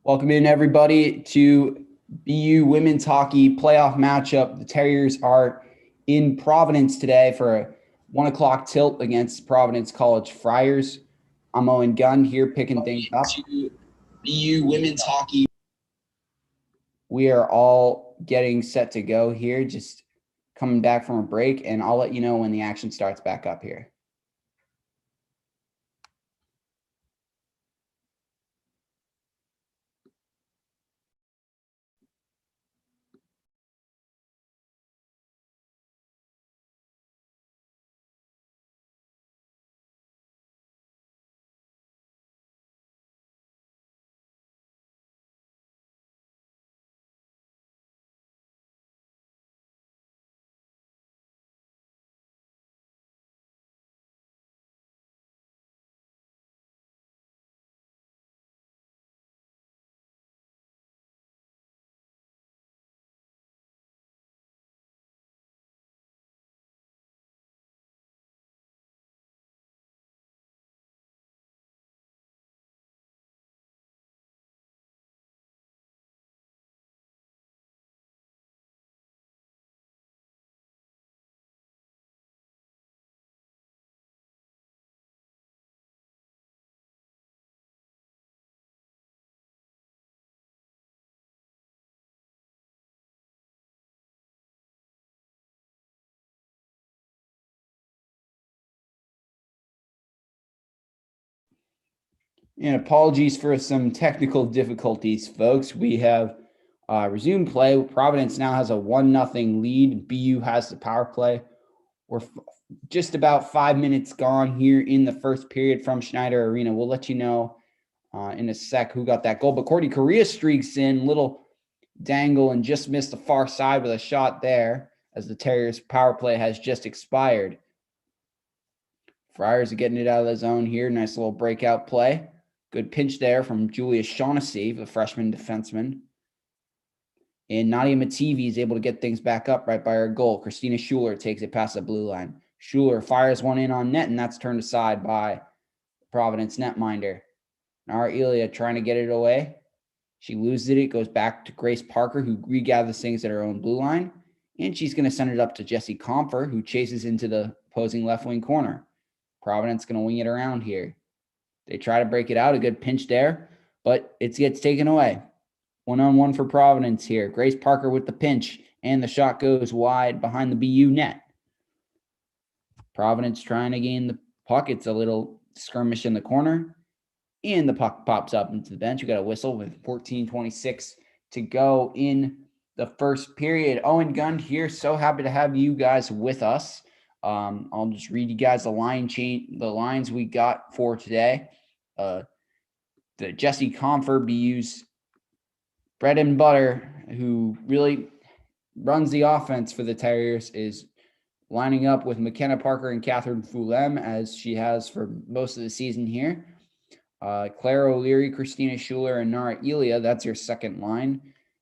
Welcome in, everybody, to BU women's hockey playoff matchup. The Terriers are in Providence today for a 1 o'clock tilt against Providence College Friars. I'm Owen Gunn here picking things up. To BU women's hockey. We are all getting set to go here, just coming back from a break, and I'll let you know when the action starts back up here. And apologies for some technical difficulties, folks. We have resumed play. Providence now has a 1-0 lead. BU has the power play. We're just about 5 minutes gone here in the first period from Schneider Arena. We'll let you know in a sec who got that goal. But Courtney Correa streaks in, little dangle, and just missed the far side with a shot there as the Terriers' power play has just expired. Friars are getting it out of the zone here. Nice little breakout play. Good pinch there from Julia Shaughnessy, the freshman defenseman. And Nadia Mativi is able to get things back up right by her goal. Christina Schuler takes it past the blue line. Schuler fires one in on net, and that's turned aside by Providence netminder. Nara Elia trying to get it away. She loses it. It goes back to Grace Parker, who regathers things at her own blue line. And she's going to send it up to Jessie Comfer, who chases into the opposing left wing corner. Providence going to wing it around here. They try to break it out. A good pinch there, but it gets taken away. 1-on-1 for Providence here. Grace Parker with the pinch, and the shot goes wide behind the BU net. Providence trying to gain the puck. It's a little skirmish in the corner, and the puck pops up into the bench. We got a whistle with 14:26 to go in the first period. Owen Gunn here. So happy to have you guys with us. I'll just read you guys the lines we got for today. The Jessie Comfer, BU's bread and butter, who really runs the offense for the Terriers, is lining up with McKenna Parker and Catherine Foulem, as she has for most of the season here. Claire O'Leary, Christina Schuler, and Nara Elia, that's your second line.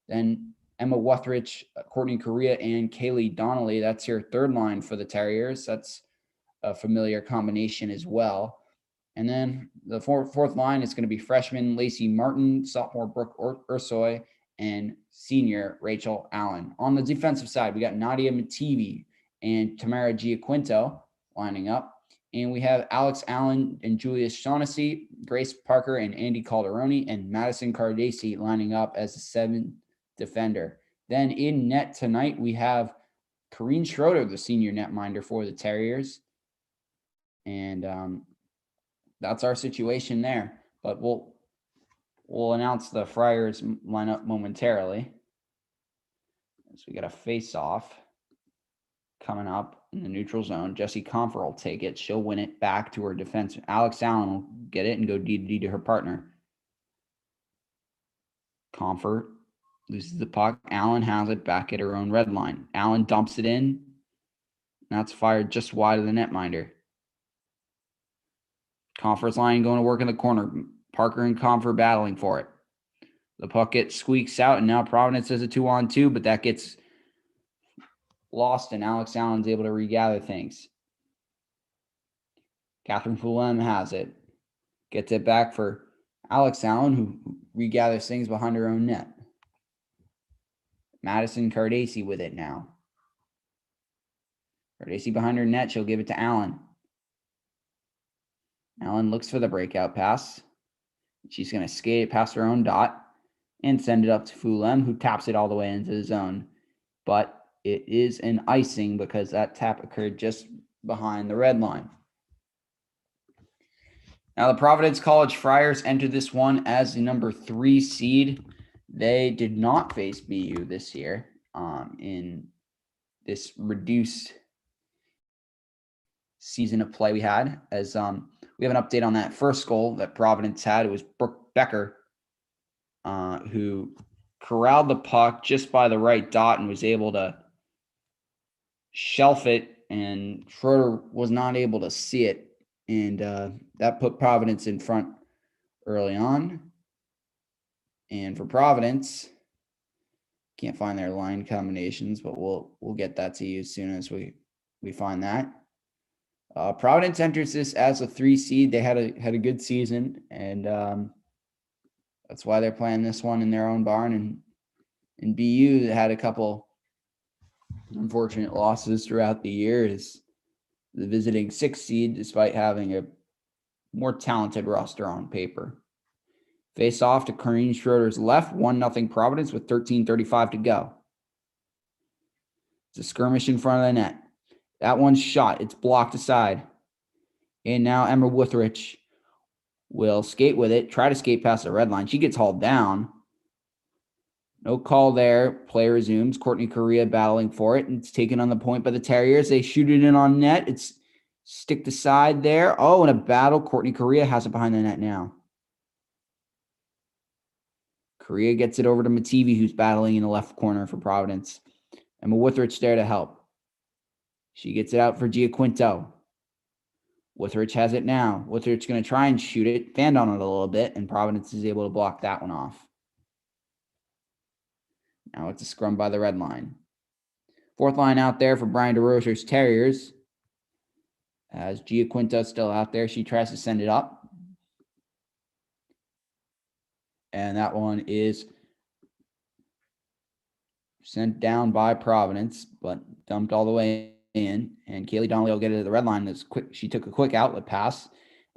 Then Emma Wuthrich, Courtney Correa, and Kaylee Donnelly, that's your third line for the Terriers. That's a familiar combination as well. And then the fourth line is going to be freshman Lacey Martin, sophomore Brooke Ursoy, and senior Rachel Allen. On the defensive side, we got Nadia Mativi and Tamara Giaquinto lining up. And we have Alex Allen and Julia Shaughnessy, Grace Parker and Andy Calderoni, and Madison Cardesi lining up as the seventh defender. Then in net tonight, we have Corrine Schroeder, the senior netminder for the Terriers. And that's our situation there. But we'll announce the Friars lineup momentarily. So we got a face-off coming up in the neutral zone. Jessie Comfer will take it. She'll win it back to her defense. Alex Allen will get it and go D to her partner. Comfer loses the puck. Allen has it back at her own red line. Allen dumps it in. That's fired just wide of the netminder. Comfer's line going to work in the corner. Parker and Comfer battling for it. The puck gets squeaks out, and now Providence has a 2-on-2, but that gets lost, and Alex Allen's able to regather things. Catherine Foulem has it. Gets it back for Alex Allen, who regathers things behind her own net. Madison Cardacci with it now. Cardacci behind her net. She'll give it to Allen. Allen looks for the breakout pass. She's going to skate it past her own dot and send it up to Fulham, who taps it all the way into the zone. But it is an icing because that tap occurred just behind the red line. Now, the Providence College Friars entered this one as the number 3 seed. They did not face BU this year in this reduced season of play we had. As we have an update on that first goal that Providence had. It was Brooke Becker who corralled the puck just by the right dot and was able to shelf it, and Schroeder was not able to see it. And that put Providence in front early on. And for Providence, can't find their line combinations, but we'll get that to you as soon as we find that. Providence enters this as a 3 seed. They had a good season, and that's why they're playing this one in their own barn. And in BU, they had a couple unfortunate losses throughout the year. Is the visiting 6 seed, despite having a more talented roster on paper. Face off to Corrine Schroeder's left, 1-0 Providence with 13:35 to go. It's a skirmish in front of the net. That one's shot. It's blocked aside. And now Emma Withrich will skate with it, try to skate past the red line. She gets hauled down. No call there. Play resumes. Courtney Correa battling for it, and it's taken on the point by the Terriers. They shoot it in on net. It's sticked aside there. Oh, in a battle, Courtney Correa has it behind the net now. Correa gets it over to Mativi, who's battling in the left corner for Providence. Emma Withrich there to help. She gets it out for Giaquinto. Withrich has it now. Withrich going to try and shoot it, fanned on it a little bit, and Providence is able to block that one off. Now it's a scrum by the red line. Fourth line out there for Brian DeRocher's Terriers. As Giaquinto still out there, she tries to send it up. And that one is sent down by Providence, but dumped all the way in. And Kaylee Donnelly will get it to the red line. That's quick. She took a quick outlet pass.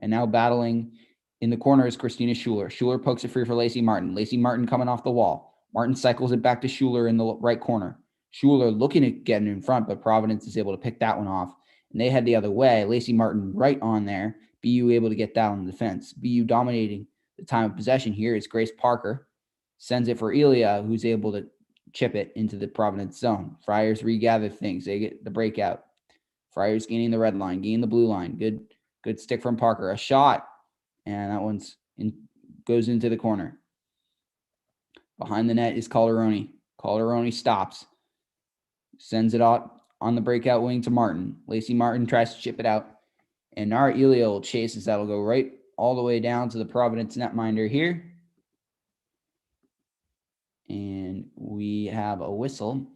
And now battling in the corner is Christina Schuler. Schuler pokes it free for Lacey Martin. Lacey Martin coming off the wall. Martin cycles it back to Schuler in the right corner. Schuler looking at getting in front, but Providence is able to pick that one off. And they head the other way. Lacey Martin right on there. BU able to get down in defense. BU dominating the time of possession here is Grace Parker. Sends it for Elia, who's able to chip it into the Providence zone. Friars regather things. They get the breakout. Friars gaining the red line, gaining the blue line. Good stick from Parker. A shot. And that one's goes into the corner. Behind the net is Calderoni. Calderoni stops. Sends it out on the breakout wing to Martin. Lacey Martin tries to chip it out. And Nara Elia will chase as that'll go right all the way down to the Providence netminder here. And we have a whistle.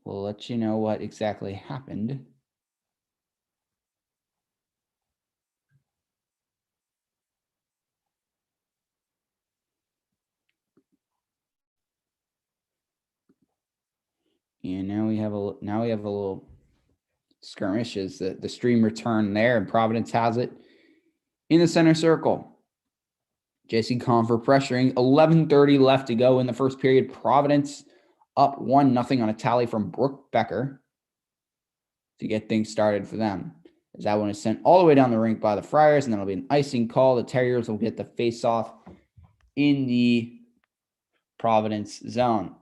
We'll let you know what exactly happened. And now we have a little skirmish as the stream return there, and Providence has it in the center circle. J.C. Confer pressuring. 11:30 left to go in the first period. Providence up 1-0 on a tally from Brooke Becker to get things started for them. As that one is sent all the way down the rink by the Friars, and then it'll be an icing call. The Terriers will get the face-off in the Providence zone.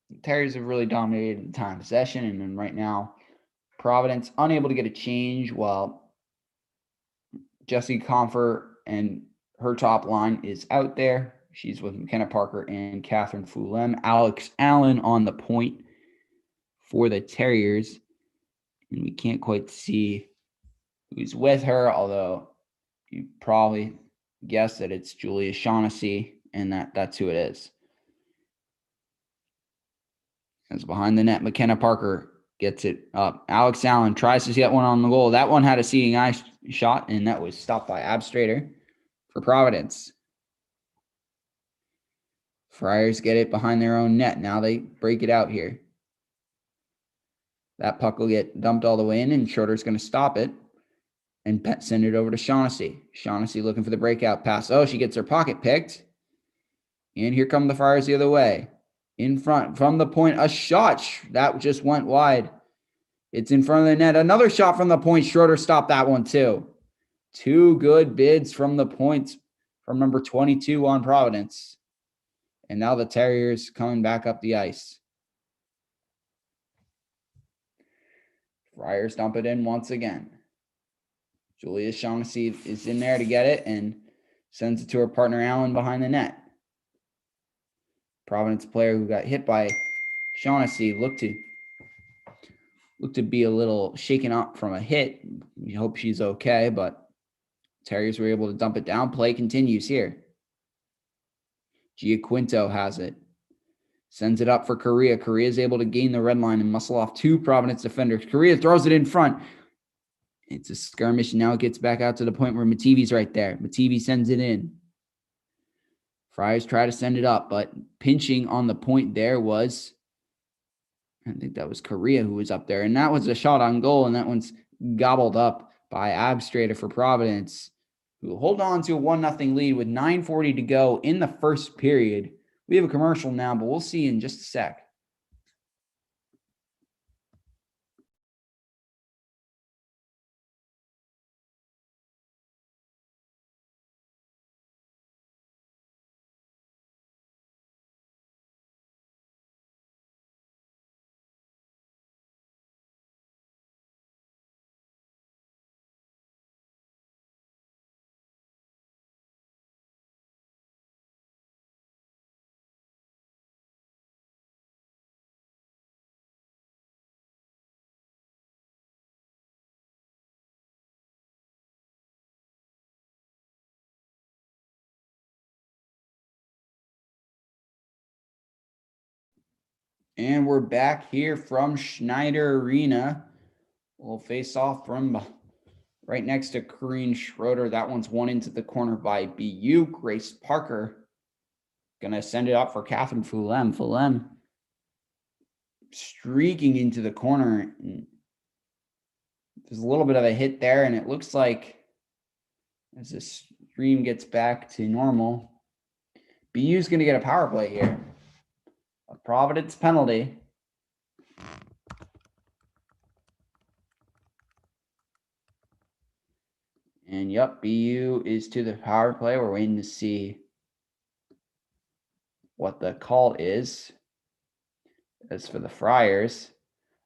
The Terriers have really dominated the time of possession, and then right now, Providence unable to get a change while Jessie Confer and her top line is out there. She's with McKenna Parker and Catherine Fulham. Alex Allen on the point for the Terriers. And we can't quite see who's with her, although you probably guess that it's Julia Shaughnessy, and that's who it is. As behind the net, McKenna Parker Gets it up. Alex Allen tries to get one on the goal. That one had a seeing eye shot, and that was stopped by Abstrader for Providence. Friars get it behind their own net. Now they break it out here. That puck will get dumped all the way in, and Schroeder's going to stop it and send it over to Shaughnessy. Shaughnessy looking for the breakout pass. Oh, she gets her pocket picked. And here come the Friars the other way. In front from the point, a shot. That just went wide. It's in front of the net. Another shot from the point. Schroeder stopped that one too. Two good bids from the points from number 22 on Providence. And now the Terriers coming back up the ice. Friars dump it in once again. Julia Shaughnessy is in there to get it and sends it to her partner Allen behind the net. Providence player who got hit by Shaughnessy looked to be a little shaken up from a hit. We hope she's okay, but Terriers were able to dump it down. Play continues here. Giaquinto has it. Sends it up for Correa. Correa is able to gain the red line and muscle off two Providence defenders. Correa throws it in front. It's a skirmish. Now it gets back out to the point where Mativi's right there. Mativi sends it in. Friars try to send it up, but pinching on the point there was, I think that was Correa who was up there. And that was a shot on goal, and that one's gobbled up by Abstrader for Providence, who hold on to a 1-0 lead with 9:40 to go in the first period. We have a commercial now, but we'll see in just a sec. And we're back here from Schneider Arena. We'll face off from right next to Corrine Schroeder. That one's won into the corner by BU. Grace Parker going to send it up for Catherine Fulem. Fulem streaking into the corner. There's a little bit of a hit there, and it looks like as the stream gets back to normal, BU's going to get a power play here. A Providence penalty. And yep, BU is to the power play. We're waiting to see what the call is. As for the Friars,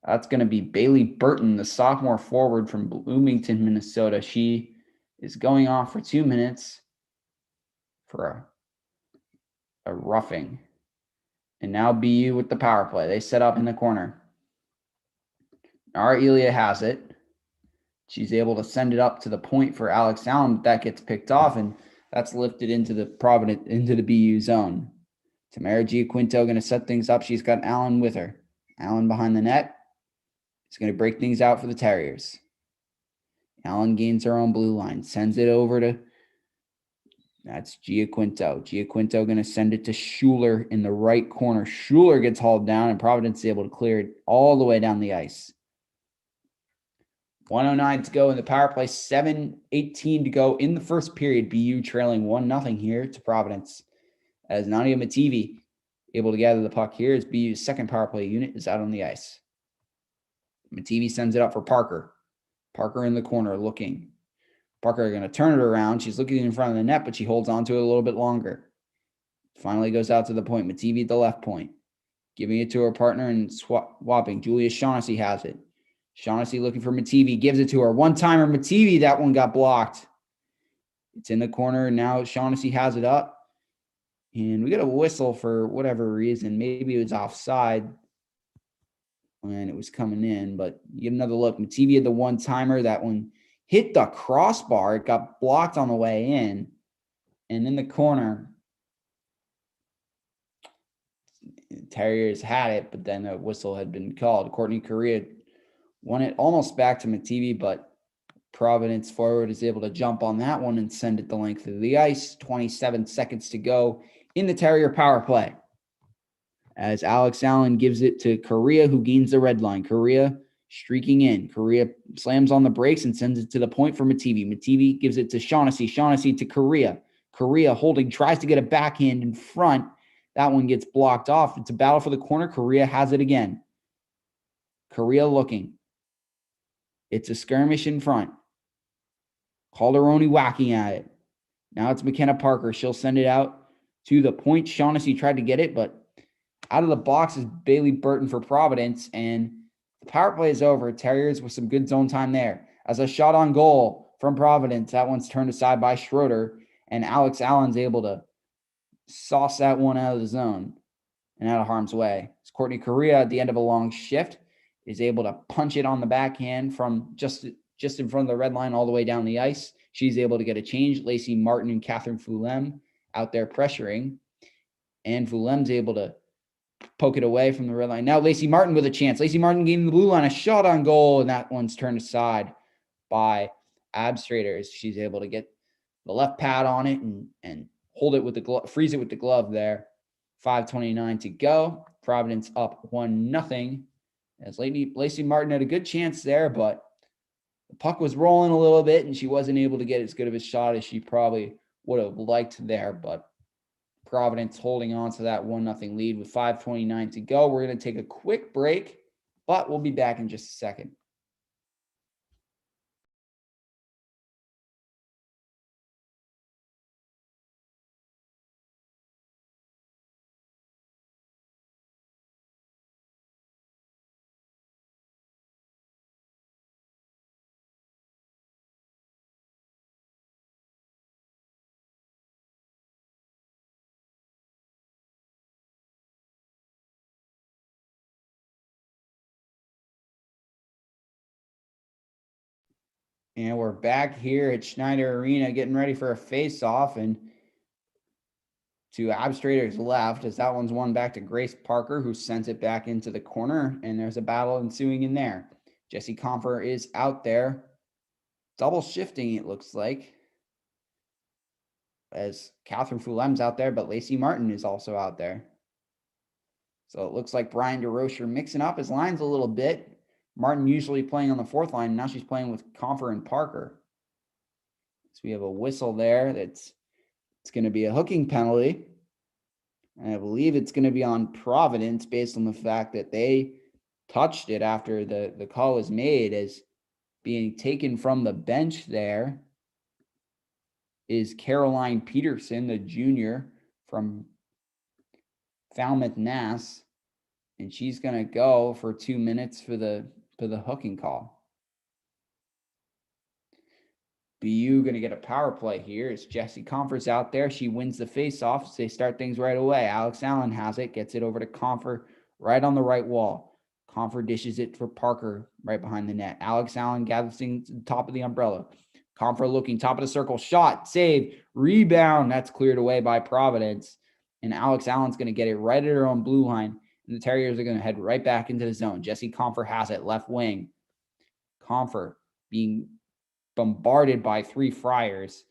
that's going to be Bailey Burton, the sophomore forward from Bloomington, Minnesota. She is going off for 2 minutes for a roughing. And now BU with the power play. They set up in the corner. Our Elia has it. She's able to send it up to the point for Alex Allen, but that gets picked off, and that's lifted into the BU zone. Tamara Giaquinto going to set things up. She's got Allen with her. Allen behind the net. He's going to break things out for the Terriers. Allen gains her own blue line. Sends it over to, that's Giaquinto. Giaquinto going to send it to Schuler in the right corner. Schuler gets hauled down, and Providence is able to clear it all the way down the ice. 1:09 to go in the power play. 7:18 to go in the first period. BU trailing 1-0 here to Providence. As Nadia Mativi able to gather the puck here as BU's second power play unit is out on the ice. Mativi sends it up for Parker. Parker in the corner looking. Parker going to turn it around. She's looking in front of the net, but she holds on to it a little bit longer. Finally goes out to the point. Mativi at the left point. Giving it to her partner and swapping. Julia Shaughnessy has it. Shaughnessy looking for Mativi. Gives it to her. One-timer. Mativi, that one got blocked. It's in the corner. Now Shaughnessy has it up. And we got a whistle for whatever reason. Maybe it was offside when it was coming in, but you get another look. Mativi had the one-timer. That one hit the crossbar. It got blocked on the way in. And in the corner, Terriers had it, but then a whistle had been called. Courtney Correa Won it almost back to Mativi, but Providence forward is able to jump on that one and send it the length of the ice. 27 seconds to go in the Terrier power play. As Alex Allen gives it to Correa, who gains the red line. Correa streaking in. Correa slams on the brakes and sends it to the point for Mativi. Mativi gives it to Shaughnessy. Shaughnessy to Correa. Correa holding, tries to get a backhand in front. That one gets blocked off. It's a battle for the corner. Correa has it again. Correa looking. It's a skirmish in front. Calderoni whacking at it. Now it's McKenna Parker. She'll send it out to the point. Shaughnessy tried to get it, but out of the box is Bailey Burton for Providence, and the power play is over. Terriers with some good zone time there. As a shot on goal from Providence, that one's turned aside by Schroeder, and Alex Allen's able to sauce that one out of the zone and out of harm's way. It's Courtney Correa at the end of a long shift is able to punch it on the backhand from just in front of the red line all the way down the ice. She's able to get a change. Lacey Martin and Catherine Foulem out there pressuring, and Foulem's able to poke it away from the red line. Now Lacey Martin with a chance. Lacey Martin gaining the blue line, a shot on goal, and that one's turned aside by Abstraters. She's able to get the left pad on it and hold it with the glove, freeze it with the glove there. 5:29 to go. Providence up 1-0. As Lacey Martin had a good chance there, but the puck was rolling a little bit and she wasn't able to get as good of a shot as she probably would have liked there, but Providence holding on to that 1-0 lead with 5:29 to go. We're going to take a quick break, but we'll be back in just a second. And we're back here at Schneider Arena getting ready for a face-off, and to Abstrater's left as that one's won back to Grace Parker, who sends it back into the corner, and there's a battle ensuing in there. Jessie Comfer is out there, double shifting it looks like, as Catherine Foulem's out there, but Lacey Martin is also out there. So it looks like Brian DeRocher mixing up his lines a little bit. Martin usually playing on the fourth line. Now she's playing with Comfer and Parker. So we have a whistle there. It's going to be a hooking penalty. And I believe it's going to be on Providence based on the fact that they touched it after the call was made, as being taken from the bench there is Caroline Peterson, the junior from Falmouth Nass. And she's going to go for 2 minutes for the hooking call. BU going to get a power play here. It's Jessie Comfer's out there. She wins the faceoff. So they start things right away. Alex Allen has it, gets it over to Comfer right on the right wall. Comfer dishes it for Parker right behind the net. Alex Allen gathers things to the top of the umbrella. Comfer looking, top of the circle, shot, save, rebound. That's cleared away by Providence. And Alex Allen's going to get it right at her own blue line. And the Terriers are going to head right back into the zone. Jessie Comfer has it, left wing. Comfer being bombarded by three Friars.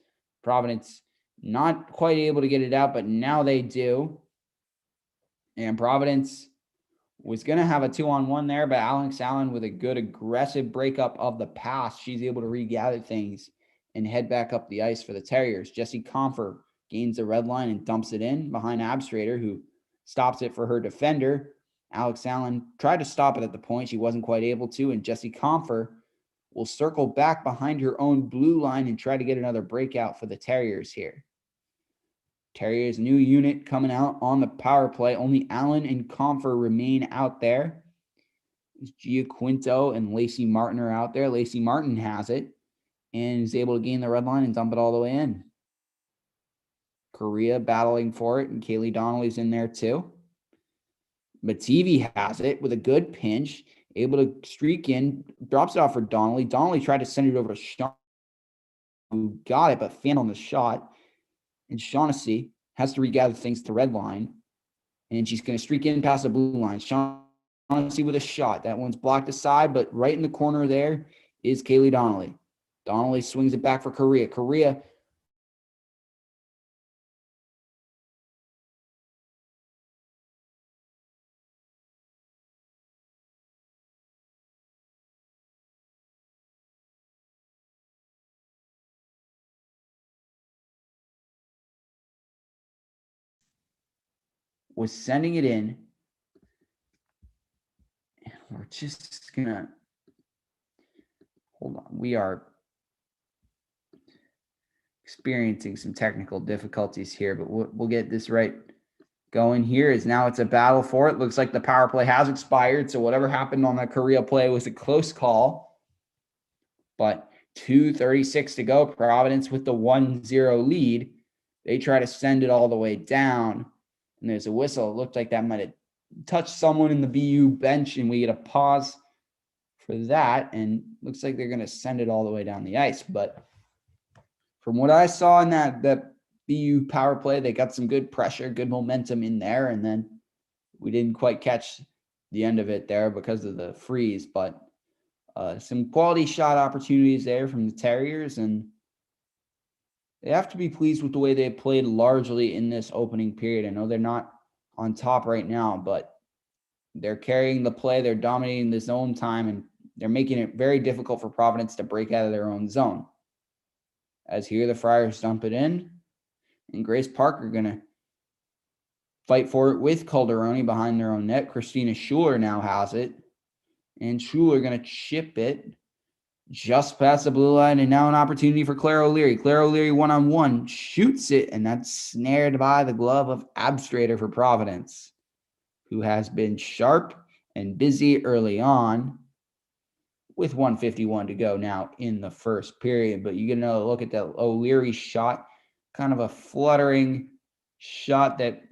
Providence not quite able to get it out, but now they do. And Providence was going to have a 2-on-1 there, but Alex Allen with a good aggressive breakup of the pass, she's able to regather things and head back up the ice for the Terriers. Jessie Comfer gains the red line and dumps it in behind Abstrater, who stops it for her defender. Alex Allen tried to stop it at the point. She wasn't quite able to, and Jessie Comfer will circle back behind her own blue line and try to get another breakout for the Terriers here. Terriers' new unit coming out on the power play. Only Allen and Comfer remain out there. Gia Quinto and Lacey Martin are out there. Lacey Martin has it and is able to gain the red line and dump it all the way in. Correa battling for it, and Kaylee Donnelly's in there too. Mativi has it with a good pinch, able to streak in, drops it off for Donnelly. Donnelly tried to send it over to Shaughnessy, who got it, but fanned on the shot. And Shaughnessy has to regather things to red line, and she's going to streak in past the blue line. Shaughnessy Donnelly with a shot. That one's blocked aside, but right in the corner there is Kaylee Donnelly. Donnelly swings it back for Correa. Correa was sending it in. We're just gonna hold on. We are experiencing some technical difficulties here, but we'll get this right going here. Is now it's a battle for it. Looks like the power play has expired. So whatever happened on that Correa play was a close call. But 2:36 to go. Providence with the 1-0 lead. They try to send it all the way down. And there's a whistle. It looked like that might have touched someone in the BU bench, and we get a pause for that. And looks like they're going to send it all the way down the ice. But from what I saw in that BU power play, they got some good pressure, good momentum in there. And then we didn't quite catch the end of it there because of the freeze. But some quality shot opportunities there from the Terriers. And they have to be pleased with the way they played largely in this opening period. I know they're not on top right now, but they're carrying the play. They're dominating the zone time, and they're making it very difficult for Providence to break out of their own zone. As here, the Friars dump it in, and Grace Parker going to fight for it with Calderoni behind their own net. Christina Schuler now has it, and Schuler going to chip it just past the blue line, and now an opportunity for Claire O'Leary. Claire O'Leary one-on-one shoots it, and that's snared by the glove of Abstrater for Providence, who has been sharp and busy early on with 1:51 to go now in the first period. But you get another look at that O'Leary shot, kind of a fluttering shot that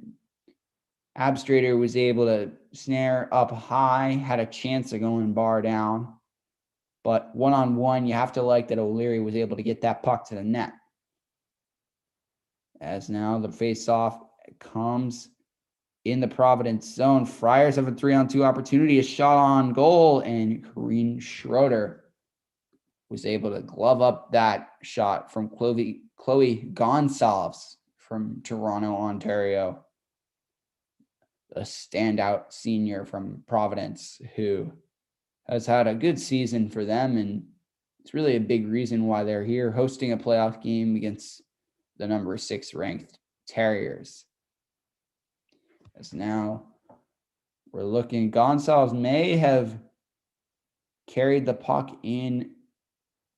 Abstrater was able to snare up high, had a chance of going bar down. But one-on-one, you have to like that O'Leary was able to get that puck to the net. As now the face-off comes in the Providence zone. Friars have a 3-on-2 opportunity, a shot on goal, and Corrine Schroeder was able to glove up that shot from Chloe Gonsalves from Toronto, Ontario, a standout senior from Providence who has had a good season for them, and it's really a big reason why they're here hosting a playoff game against the number 6 ranked Terriers. As now we're looking, Gonsalves may have carried the puck in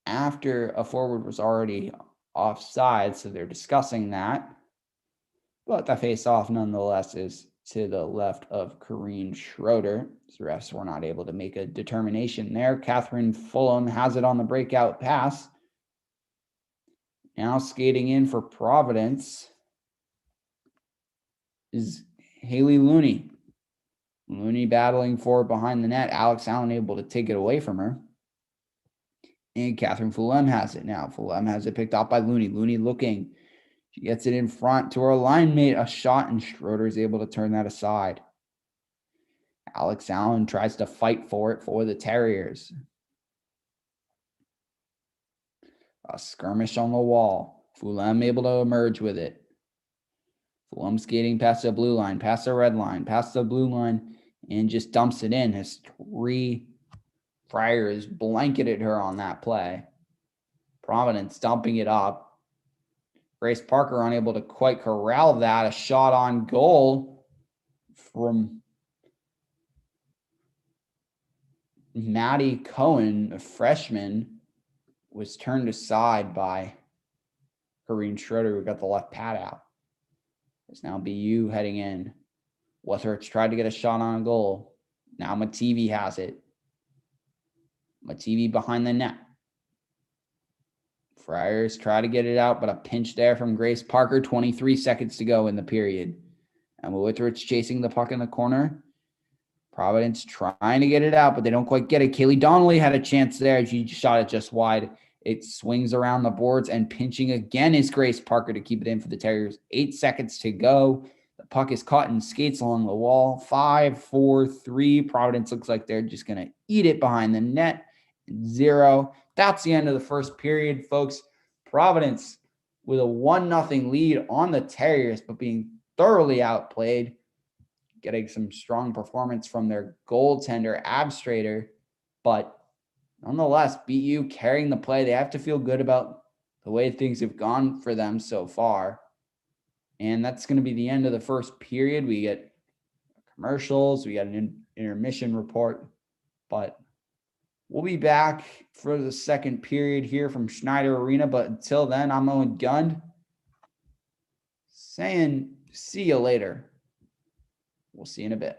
after a forward was already offside, so they're discussing that. But the face-off nonetheless is to the left of Corrine Schroeder. The refs were not able to make a determination there. Catherine Fulham has it on the breakout pass. Now skating in for Providence is Haley Looney. Looney battling for it behind the net. Alex Allen able to take it away from her. And Catherine Fulham has it now. Fulham has it picked up by Looney. Looney looking. She gets it in front to her line mate, a shot, and Schroeder is able to turn that aside. Alex Allen tries to fight for it for the Terriers. A skirmish on the wall. Fulham able to emerge with it. Fulham skating past the blue line, past the red line, past the blue line, and just dumps it in. Has 3 Friars blanketed her on that play. Providence dumping it up. Grace Parker unable to quite corral that. A shot on goal from Maddie Cohen, a freshman, was turned aside by Corrine Schroeder, who got the left pad out. It's now BU heading in. Wetherichs tried to get a shot on goal. Now Mativi has it. Mativi behind the net. Friars try to get it out, but a pinch there from Grace Parker. 23 seconds to go in the period. And Wetherichs chasing the puck in the corner. Providence trying to get it out, but they don't quite get it. Kaylee Donnelly had a chance there. She shot it just wide. It swings around the boards, and pinching again is Grace Parker to keep it in for the Terriers. 8 seconds to go. The puck is caught and skates along the wall. 5-4-3. Providence looks like they're just going to eat it behind the net. 0. That's the end of the first period, folks. Providence with a 1-0 lead on the Terriers, but being thoroughly outplayed. Getting some strong performance from their goaltender, Abstrader. But nonetheless, BU carrying the play. They have to feel good about the way things have gone for them so far. And that's going to be the end of the first period. We get commercials, we got an intermission report, but we'll be back for the second period here from Schneider Arena. But until then, I'm Owen Gund saying see you later. We'll see you in a bit.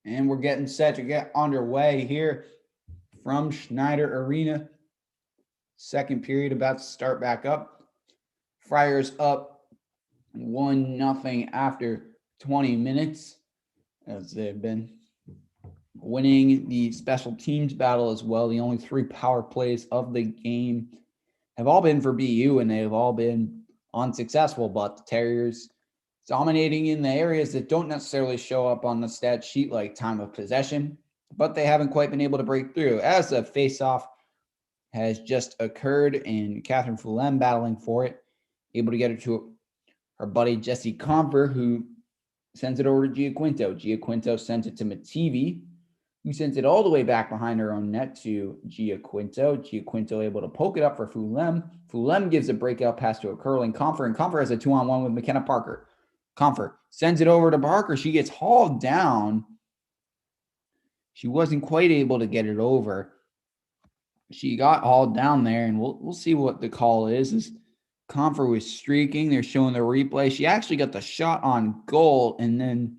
And we're getting set to get underway here from Schneider Arena. Second period about to start back up. Friars up 1-0 after 20 minutes, as they've been winning the special teams battle as well. The only 3 power plays of the game have all been for BU, and they've all been unsuccessful, but the Terriers dominating in the areas that don't necessarily show up on the stat sheet, like time of possession, but they haven't quite been able to break through. As the face-off has just occurred, and Catherine Fulham battling for it, able to get it to her buddy Jesse Comfer, who sends it over to Giaquinto. Giaquinto sends it to Mativi, who sends it all the way back behind her own net to Giaquinto. Giaquinto able to poke it up for Fulham. Fulham gives a breakout pass to a curling Comfer, and Comfer has a 2-on-1 with McKenna Parker. Comfer sends it over to Parker. She gets hauled down. She wasn't quite able to get it over. She got hauled down there, and we'll see what the call is. Comfer was streaking. They're showing the replay. She actually got the shot on goal, and then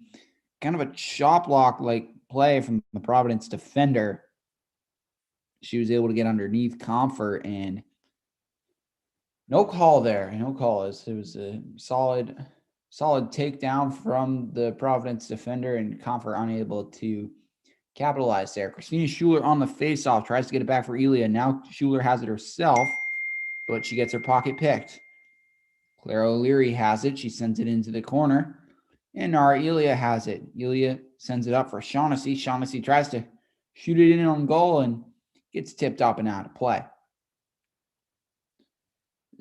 kind of a chop block like play from the Providence defender. She was able to get underneath Comfer, and no call there. No call. It was a solid takedown from the Providence defender, and Comfer unable to capitalize there. Christina Schuler on the faceoff tries to get it back for Elia. Now Schuler has it herself, but she gets her pocket picked. Claire O'Leary has it. She sends it into the corner, and Nara Elia has it. Elia sends it up for Shaughnessy. Shaughnessy tries to shoot it in on goal and gets tipped up and out of play.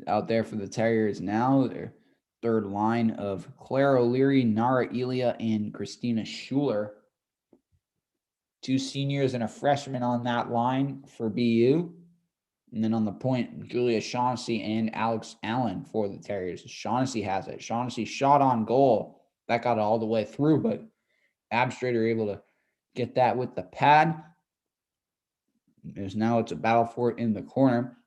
Out there for the Terriers now, their third line of Claire O'Leary, Nara Elia, and Christina Schuler. 2 seniors and a freshman on that line for BU. And then on the point, Julia Shaughnessy and Alex Allen for the Terriers. Shaughnessy has it. Shaughnessy shot on goal. That got all the way through, but Abstrader able to get that with the pad. Now it's a battle for it in the corner.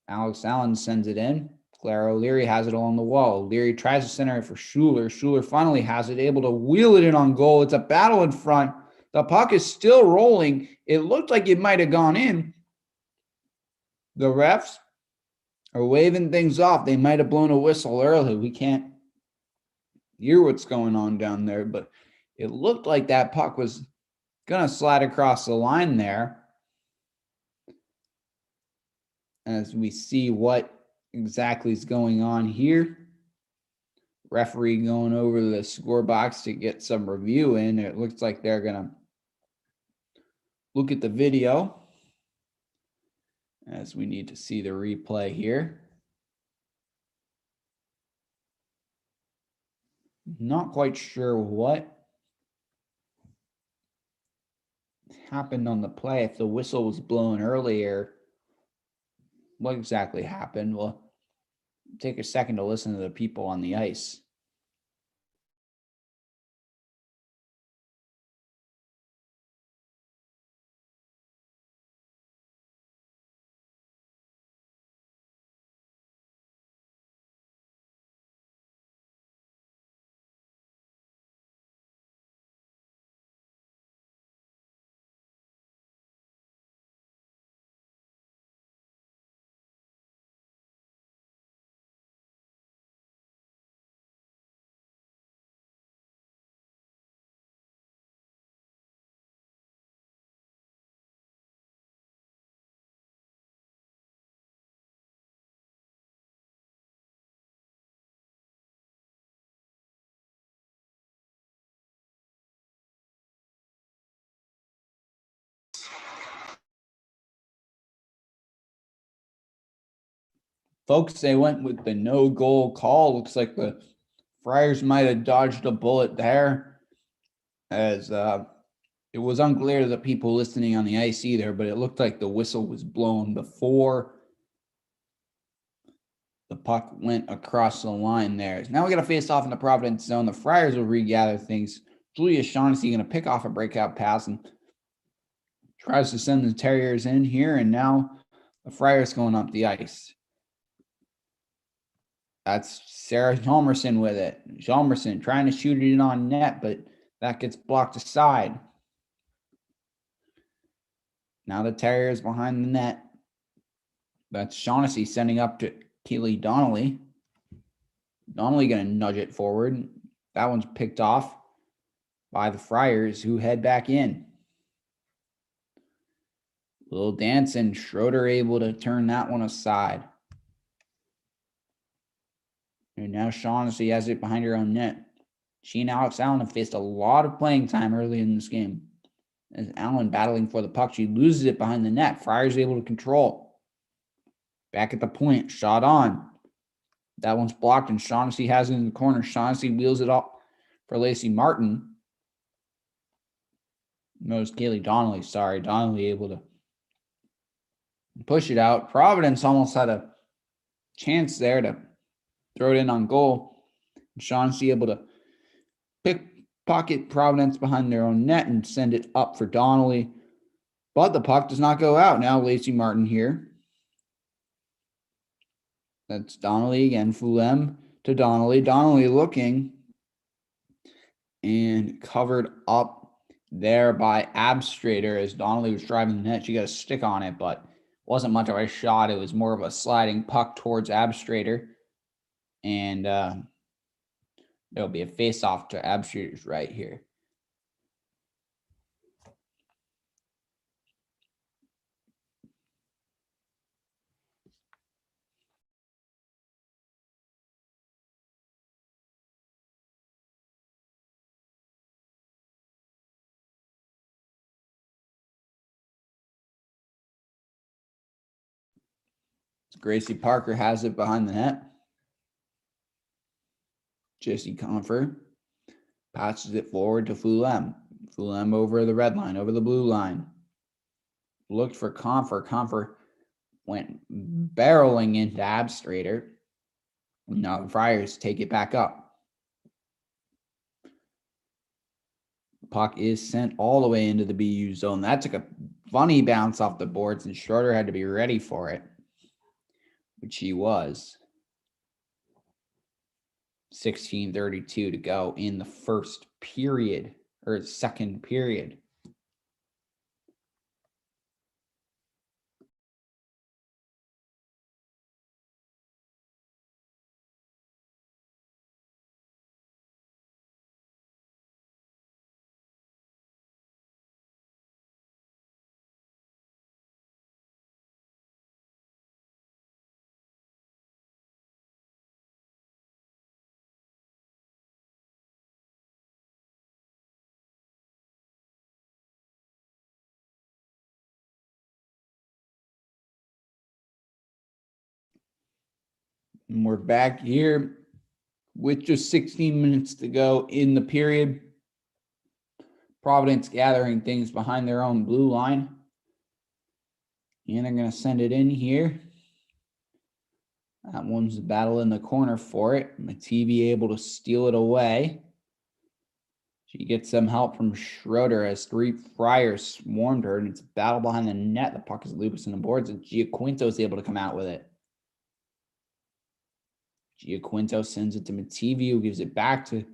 Alex Allen sends it in. Claire O'Leary has it along the wall. O'Leary tries to center it for Schuler. Schuler finally has it, able to wheel it in on goal. It's a battle in front. The puck is still rolling. It looked like it might have gone in. The refs are waving things off. They might have blown a whistle early. We can't hear what's going on down there, but it looked like that puck was going to slide across the line there. As we see what exactly is going on here. Referee going over the score box to get some review in. It looks like they're going to look at the video, as we need to see the replay here. Not quite sure what happened on the play. If the whistle was blown earlier, what exactly happened? We'll take a second to listen to the people on the ice. Folks, they went with the no goal call. Looks like the Friars might have dodged a bullet there, as it was unclear to the people listening on the ice either, but it looked like the whistle was blown before the puck went across the line there. Now we got to face off in the Providence zone. The Friars will regather things. Julia Shaughnessy going to pick off a breakout pass and tries to send the Terriers in here, and now the Friars going up the ice. That's Sarah Hjalmarsson with it. Hjalmarsson trying to shoot it in on net, but that gets blocked aside. Now the Terriers behind the net. That's Shaughnessy sending up to Keely Donnelly. Donnelly going to nudge it forward. That one's picked off by the Friars, who head back in. Little dance, and Schroeder able to turn that one aside. And now Shaughnessy has it behind her own net. She and Alex Allen have faced a lot of playing time early in this game. As Allen battling for the puck, she loses it behind the net. Friars able to control. Back at the point, shot on. That one's blocked, and Shaughnessy has it in the corner. Shaughnessy wheels it up for Lacey Martin. No, it's Kaylee Donnelly. Sorry, Donnelly able to push it out. Providence almost had a chance there to throw it in on goal. Shaughnessy able to pocket Providence behind their own net and send it up for Donnelly. But the puck does not go out. Now Lacey Martin here. That's Donnelly again. Fulham to Donnelly. Donnelly looking and covered up there by Abstrater as Donnelly was driving the net. She got a stick on it, but wasn't much of a shot. It was more of a sliding puck towards Abstrater. And there'll be a face-off to Abstrater's right here. Gracie Parker has it behind the net. Jesse Confer passes it forward to Fulham. Fulham over the red line, over the blue line. Looked for Confer. Confer went barreling into Abstrater. Now the Friars take it back up. Puck is sent all the way into the BU zone. That took a funny bounce off the boards, and Schroeder had to be ready for it, which he was. 16:32 to go in the first period, or second period. And we're back here with just 16 minutes to go in the period. Providence gathering things behind their own blue line. And they're going to send it in here. That one's the battle in the corner for it. Mateve able to steal it away. She gets some help from Schroeder as three Friars swarmed her, and it's a battle behind the net. The puck is loose in the boards, and Giaquinto is able to come out with it. Giaquinto sends it to Mateve, who gives it back to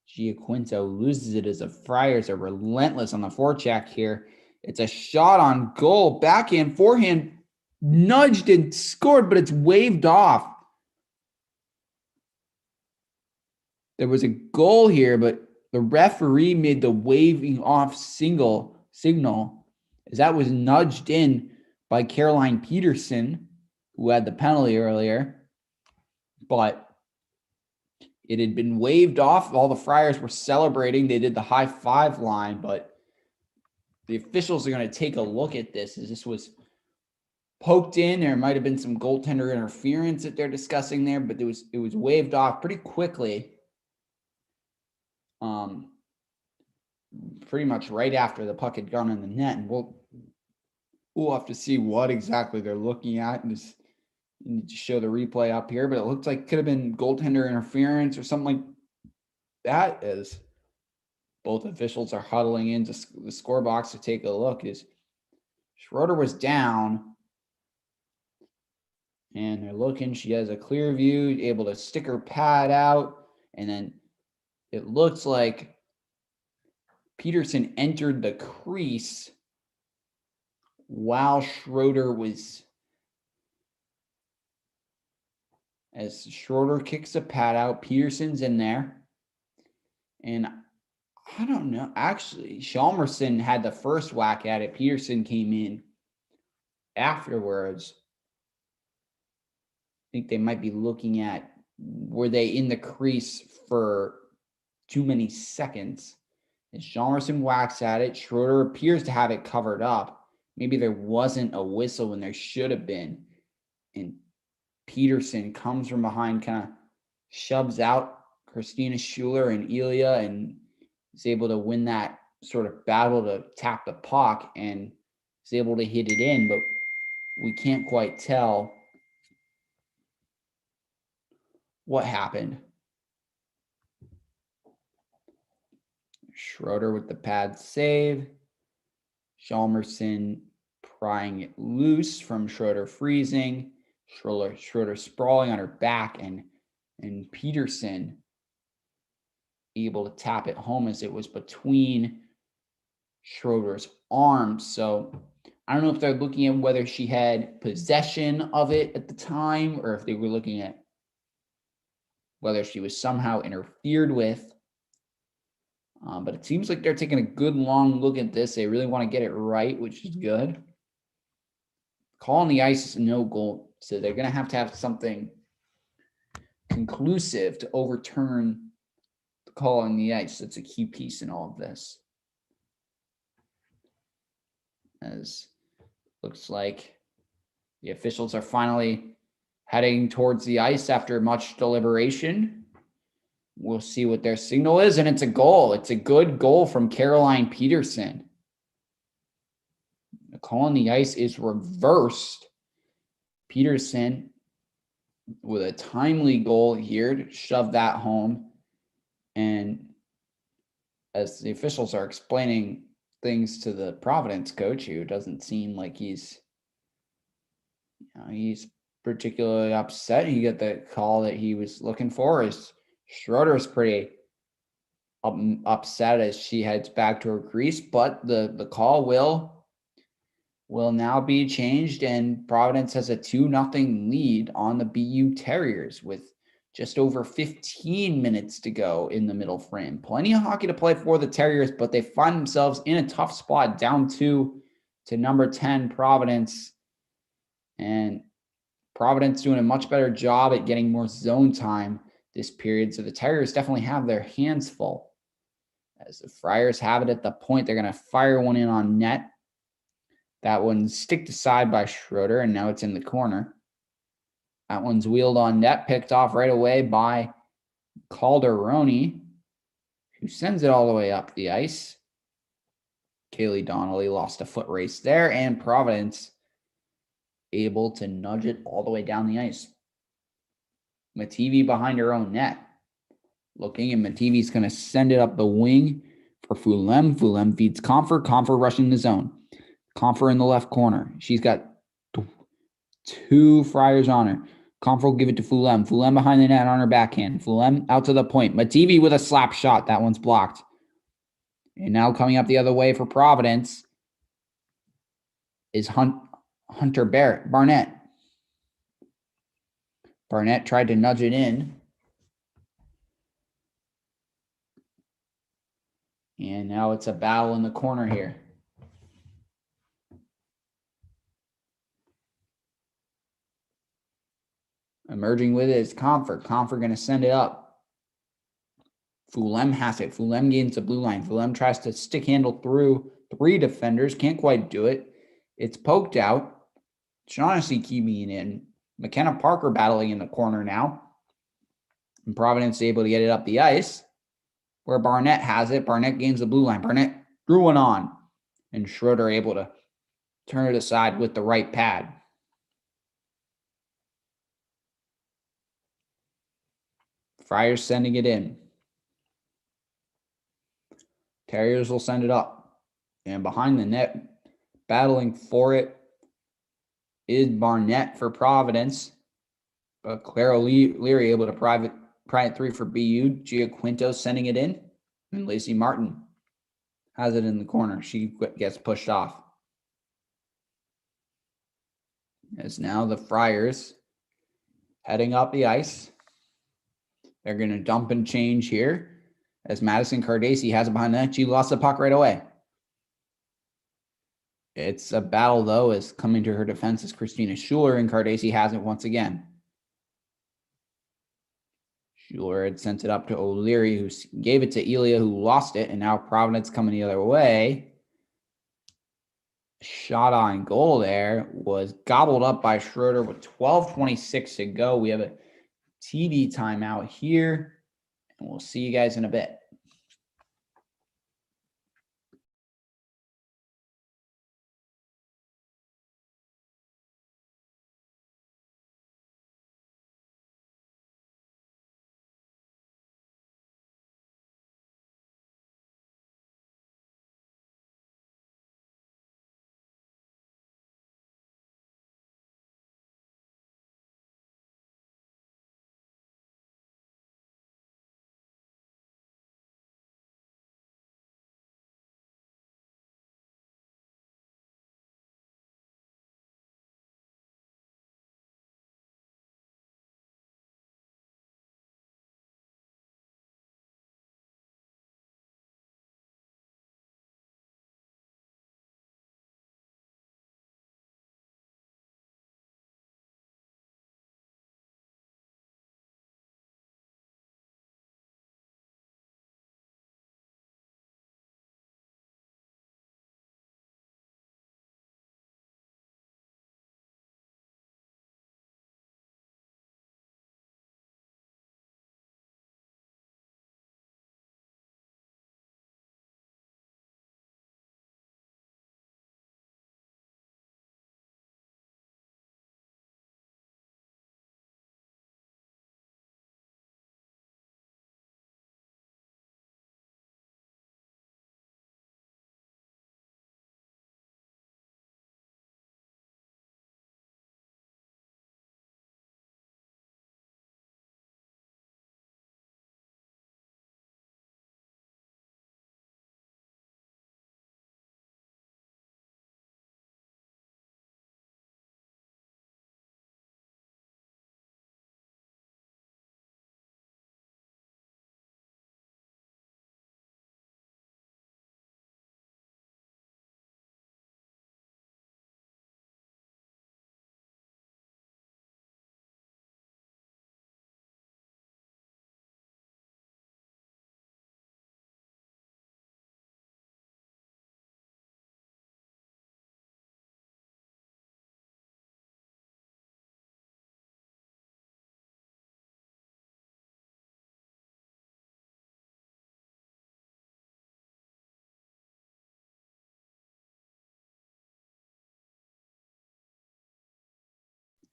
Giaquinto, loses it as the Friars are relentless on the forecheck here. It's a shot on goal, backhand, forehand, nudged and scored, but it's waved off. There was a goal here, but the referee made the waving off signal as that was nudged in by Caroline Peterson, who had the penalty earlier. But it had been waved off. All the Friars were celebrating. They did the high five line, but the officials are going to take a look at this as this was poked in. There might have been some goaltender interference that they're discussing there, but it was waved off pretty quickly. Pretty much right after the puck had gone in the net, and we'll have to see what exactly they're looking at. And just need to show the replay up here, but it looks like it could have been goaltender interference or something like that, as both officials are huddling into the score box to take a look. As Schroeder was down, and they're looking. She has a clear view, able to stick her pad out, and then it looks like Peterson entered the crease while Schroeder was, as Schroeder kicks a pad out, Peterson's in there. And I don't know. Actually, Chalmerson had the first whack at it. Peterson came in afterwards. I think they might be looking at, were they in the crease for too many seconds? As Chalmerson whacks at it, Schroeder appears to have it covered up. Maybe there wasn't a whistle when there should have been. And Peterson comes from behind, kind of shoves out Christina Schuler and Ilya, and is able to win that sort of battle to tap the puck, and is able to hit it in, but we can't quite tell what happened. Schroeder with the pad save. Chalmerson prying it loose from Schroeder freezing. Schroeder sprawling on her back, and Peterson able to tap it home as it was between Schroeder's arms. So I don't know if they're looking at whether she had possession of it at the time, or if they were looking at whether she was somehow interfered with. But it seems like they're taking a good long look at this. They really want to get it right, which is good. Call on the ice is no goal, so they're going to have something conclusive to overturn the call on the ice. That's a key piece in all of this. As looks like the officials are finally heading towards the ice after much deliberation. We'll see what their signal is, and it's a goal. It's a good goal from Caroline Peterson. The call on the ice is reversed. Peterson with a timely goal here to shove that home. And as the officials are explaining things to the Providence coach, who doesn't seem like he's particularly upset. He got the call that he was looking for. Is Schroeder's pretty upset as she heads back to her crease, but the call will now be changed, and Providence has a 2-0 lead on the BU Terriers with just over 15 minutes to go in the middle frame. Plenty of hockey to play for the Terriers, but they find themselves in a tough spot, down 2 to number 10 Providence. And Providence doing a much better job at getting more zone time this period. So the Terriers definitely have their hands full. As the Friars have it at the point, they're going to fire one in on net. That one's sticked aside by Schroeder, and now it's in the corner. That one's wheeled on net, picked off right away by Calderoni, who sends it all the way up the ice. Kaylee Donnelly lost a foot race there, and Providence able to nudge it all the way down the ice. Mativi behind her own net. Looking, and Mativi's going to send it up the wing for Fulem. Fulem feeds Comfort. Comfort rushing the zone. Comfort in the left corner. She's got 2 Friars on her. Comfort will give it to Fulem. Fulem behind the net on her backhand. Fulem out to the point. Mativi with a slap shot. That one's blocked. And now coming up the other way for Providence is Hunter Barnett. Barnett tried to nudge it in. And now it's a battle in the corner here. Emerging with it is Comfort. Comfort going to send it up. Fulem has it. Fulem gains the blue line. Fulem tries to stick handle through 3 defenders. Can't quite do it. It's poked out. Shaughnessy keeping it in. McKenna Parker battling in the corner now. And Providence able to get it up the ice, where Barnett has it. Barnett gains the blue line. Barnett drew one on. And Schroeder able to turn it aside with the right pad. Friars sending it in. Terriers will send it up. And behind the net, battling for it, is Barnett for Providence. But Clara Leary able to pry it 3 for BU. Gia Quinto sending it in. And Lacey Martin has it in the corner. She gets pushed off. As now the Friars heading up the ice. They're going to dump and change here as Madison Cardace has it behind the net. She lost the puck right away. It's a battle, though, as coming to her defense is Christina Schuler, and Cardace has it once again. Schuler had sent it up to O'Leary, who gave it to Elia, who lost it, and now Providence coming the other way. Shot on goal there was gobbled up by Schroeder with 12:26 to go. We have a TV timeout here, and we'll see you guys in a bit.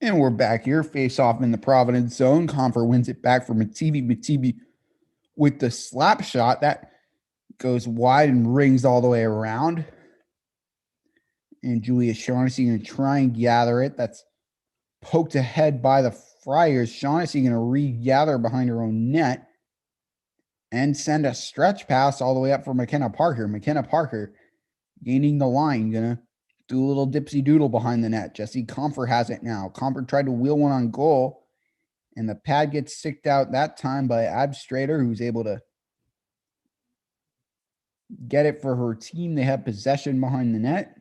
And we're back here, face off in the Providence zone. Comfer wins it back for Mativi. Mativi with the slap shot that goes wide and rings all the way around. And Julia Shaughnessy going to try and gather it. That's poked ahead by the Friars. Shaughnessy going to regather behind her own net and send a stretch pass all the way up for McKenna Parker. McKenna Parker gaining the line, going to do a little dipsy doodle behind the net. Jesse Comfer has it now. Comfer tried to wheel one on goal, and the pad gets sicked out that time by Abstrader, who's able to get it for her team. They have possession behind the net,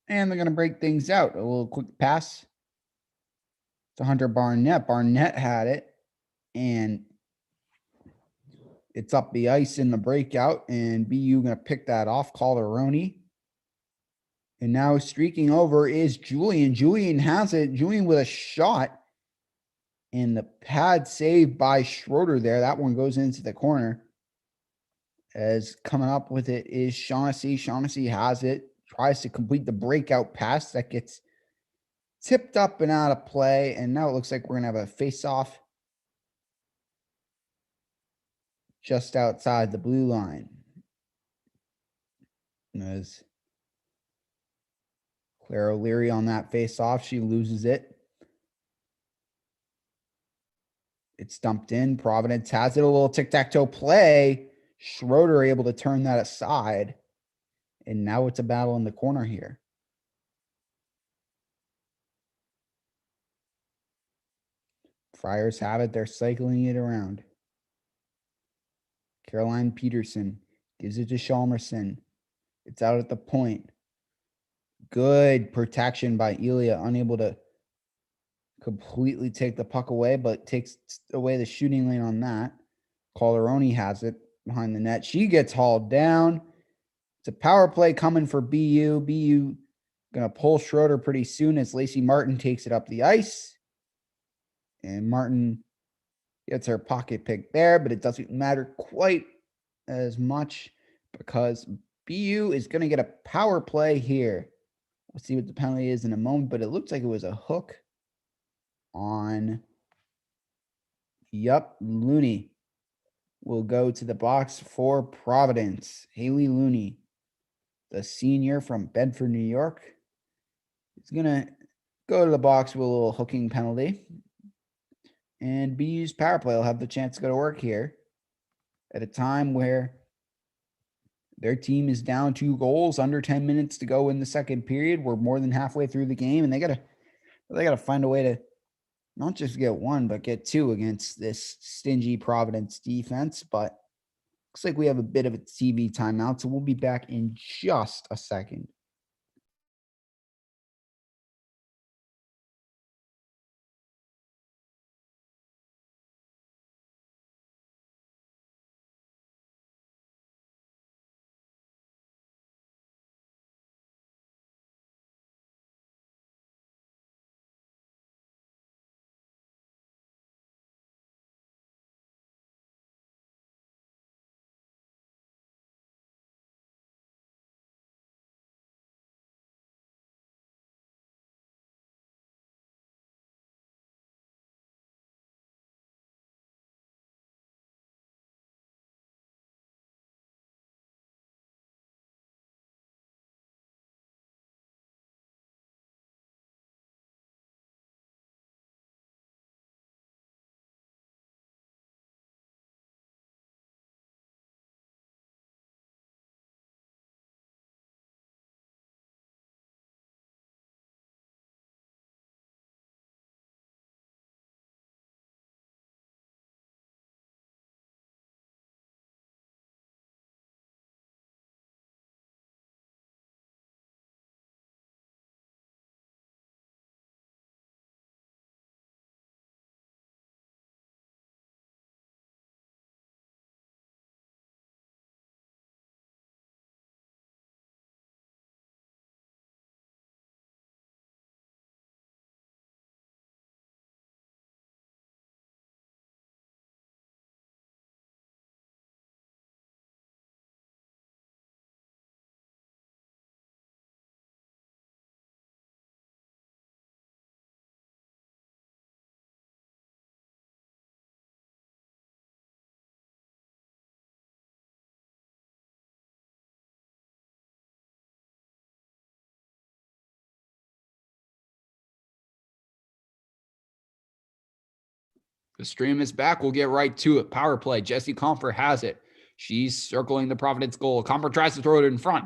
and they're going to break things out. A little quick pass to Hunter Barnett. Barnett had it, and it's up the ice in the breakout, and BU going to pick that off. Calderoni. And now streaking over is Julian. Julian has it. Julian with a shot. And the pad saved by Schroeder there. That one goes into the corner. As coming up with it is Shaughnessy. Shaughnessy has it. Tries to complete the breakout pass. That gets tipped up and out of play. And now it looks like we're going to have a face-off just outside the blue line. As Claire O'Leary on that face-off, she loses it. It's dumped in. Providence has it. A little tic-tac-toe play. Schroeder able to turn that aside. And now it's a battle in the corner here. Friars have it. They're cycling it around. Caroline Peterson gives it to Chalmerson. It's out at the point. Good protection by Elia, unable to completely take the puck away, but takes away the shooting lane on that. Calderoni has it behind the net. She gets hauled down. It's a power play coming for BU. BU going to pull Schroeder pretty soon as Lacey Martin takes it up the ice. And Martin gets her pocket pick there, but it doesn't matter quite as much because BU is going to get a power play here. We'll see what the penalty is in a moment, but it looks like it was a hook on. Yup, Looney will go to the box for Providence. Haley Looney, the senior from Bedford, New York, is going to go to the box with a little hooking penalty. And BU's power play will have the chance to go to work here at a time where their team is down 2 goals, under 10 minutes to go in the second period. We're more than halfway through the game, and they gotta find a way to not just get 1, but get 2 against this stingy Providence defense. But looks like we have a bit of a TV timeout, so we'll be back in just a second. The stream is back. We'll get right to it. Power play. Jessie Comfer has it. She's circling the Providence goal. Comfer tries to throw it in front.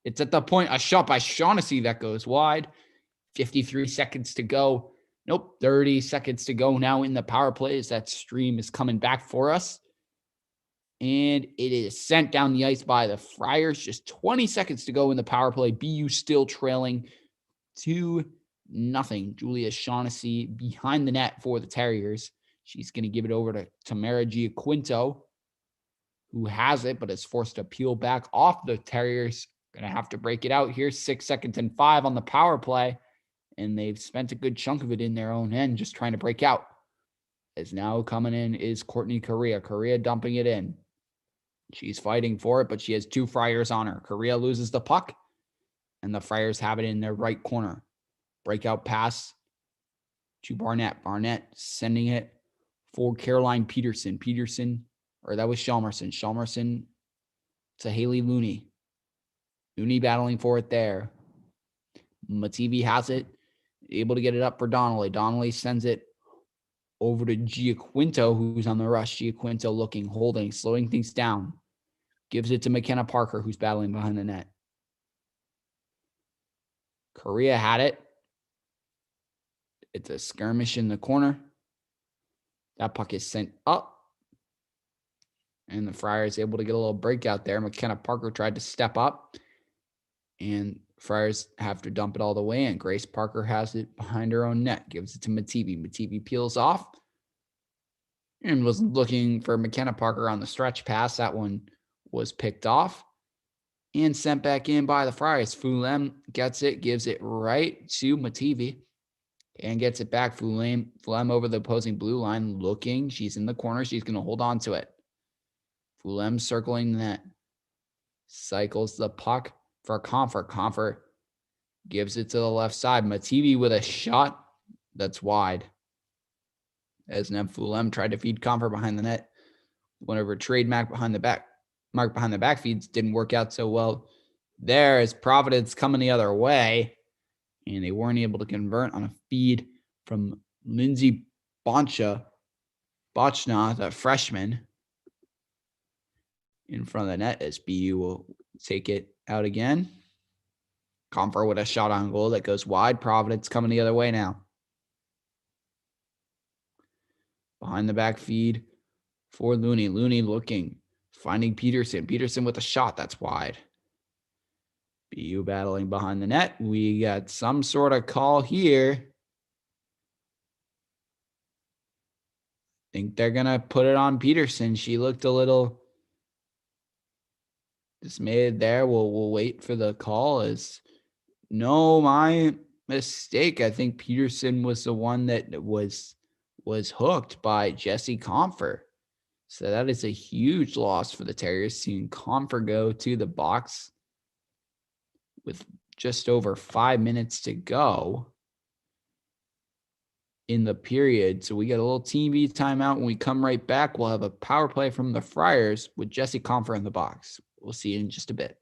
It's at the point, a shot by Shaughnessy that goes wide. 53 seconds to go. Nope, 30 seconds to go now in the power play as that stream is coming back for us. And it is sent down the ice by the Friars. Just 20 seconds to go in the power play. BU still trailing 2-0. Julia Shaughnessy behind the net for the Terriers. She's going to give it over to Tamara Giaquinto, who has it, but is forced to peel back off the Terriers. Going to have to break it out here. 6 seconds and 5 on the power play. And they've spent a good chunk of it in their own end just trying to break out. As now coming in is Courtney Correa. Correa dumping it in. She's fighting for it, but she has 2 Friars on her. Correa loses the puck, and the Friars have it in their right corner. Breakout pass to Barnett. Barnett sending it for Caroline Peterson. That was Chalmerson. Chalmerson to Haley Looney. Looney battling for it there. Mativi has it, able to get it up for Donnelly. Donnelly sends it over to Giaquinto, who's on the rush. Giaquinto looking, holding, slowing things down. Gives it to McKenna Parker, who's battling behind the net. Correa had it. It's a skirmish in the corner. That puck is sent up. And the Friars able to get a little breakout there. McKenna Parker tried to step up. And Friars have to dump it all the way in. Grace Parker has it behind her own net. Gives it to Mativi. Mativi peels off. And was looking for McKenna Parker on the stretch pass. That one was picked off. And sent back in by the Friars. Fulham gets it. Gives it right to Mativi. And gets it back. Fulham over the opposing blue line. Looking. She's in the corner. She's going to hold on to it. Fulham circling the net. Cycles the puck for Comfort. Comfort gives it to the left side. Mativi with a shot that's wide. As Nev Fulham tried to feed Comfort behind the net. Went over trade Mark behind the back feeds. Didn't work out so well. There is Providence coming the other way. And they weren't able to convert on a feed from Lindsay Bochna, the freshman. In front of the net as BU will take it out again. Comfort with a shot on goal that goes wide. Providence coming the other way now. Behind the back feed for Looney. Looney looking, finding Peterson. Peterson with a shot that's wide. BU battling behind the net. We got some sort of call here. Think they're going to put it on Peterson. She looked a little dismayed there. We'll wait for the call. No, my mistake. I think Peterson was the one that was hooked by Jesse Comfort. So that is a huge loss for the Terriers, seeing Comfort go to the box with just over 5 minutes to go in the period. So we get a little TV timeout. When we come right back, we'll have a power play from the Friars with Jesse Comfort in the box. We'll see you in just a bit.